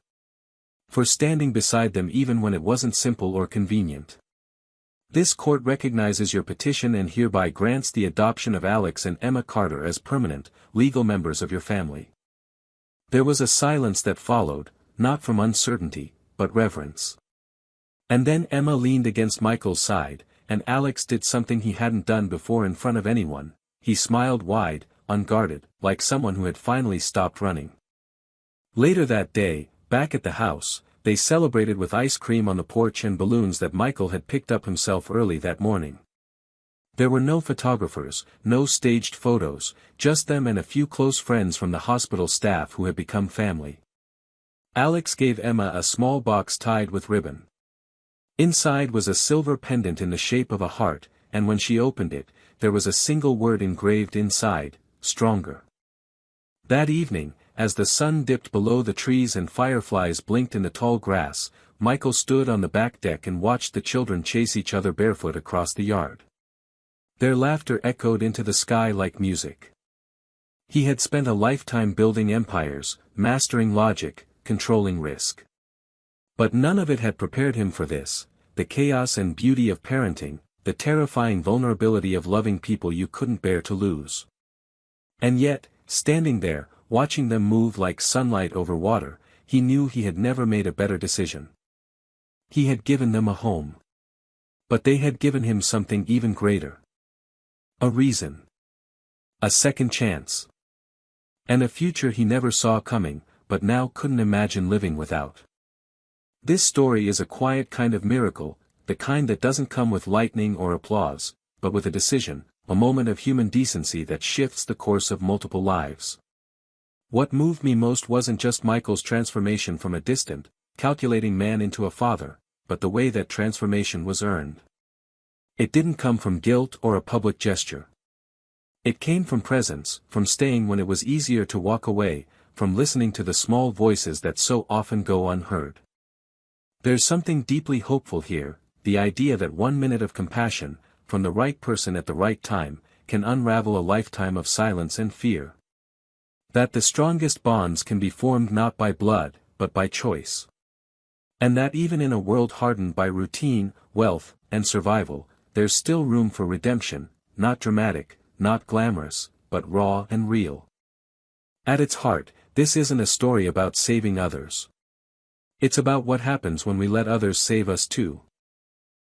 For standing beside them even when it wasn't simple or convenient. This court recognizes your petition and hereby grants the adoption of Alex and Emma Carter as permanent, legal members of your family." There was a silence that followed, not from uncertainty, but reverence. And then Emma leaned against Michael's side, and Alex did something he hadn't done before in front of anyone: he smiled wide, unguarded, like someone who had finally stopped running. Later that day, back at the house, they celebrated with ice cream on the porch and balloons that Michael had picked up himself early that morning. There were no photographers, no staged photos, just them and a few close friends from the hospital staff who had become family. Alex gave Emma a small box tied with ribbon. Inside was a silver pendant in the shape of a heart, and when she opened it, there was a single word engraved inside: stronger. That evening, as the sun dipped below the trees and fireflies blinked in the tall grass, Michael stood on the back deck and watched the children chase each other barefoot across the yard. Their laughter echoed into the sky like music. He had spent a lifetime building empires, mastering logic, controlling risk. But none of it had prepared him for this: the chaos and beauty of parenting, the terrifying vulnerability of loving people you couldn't bear to lose. And yet, standing there, watching them move like sunlight over water, he knew he had never made a better decision. He had given them a home. But they had given him something even greater. A reason. A second chance. And a future he never saw coming, but now couldn't imagine living without. This story is a quiet kind of miracle, the kind that doesn't come with lightning or applause, but with a decision, a moment of human decency that shifts the course of multiple lives. What moved me most wasn't just Michael's transformation from a distant, calculating man into a father, but the way that transformation was earned. It didn't come from guilt or a public gesture. It came from presence, from staying when it was easier to walk away, from listening to the small voices that so often go unheard. There's something deeply hopeful here, the idea that 1 minute of compassion, from the right person at the right time, can unravel a lifetime of silence and fear. That the strongest bonds can be formed not by blood, but by choice. And that even in a world hardened by routine, wealth, and survival, there's still room for redemption, not dramatic, not glamorous, but raw and real. At its heart, this isn't a story about saving others. It's about what happens when we let others save us too.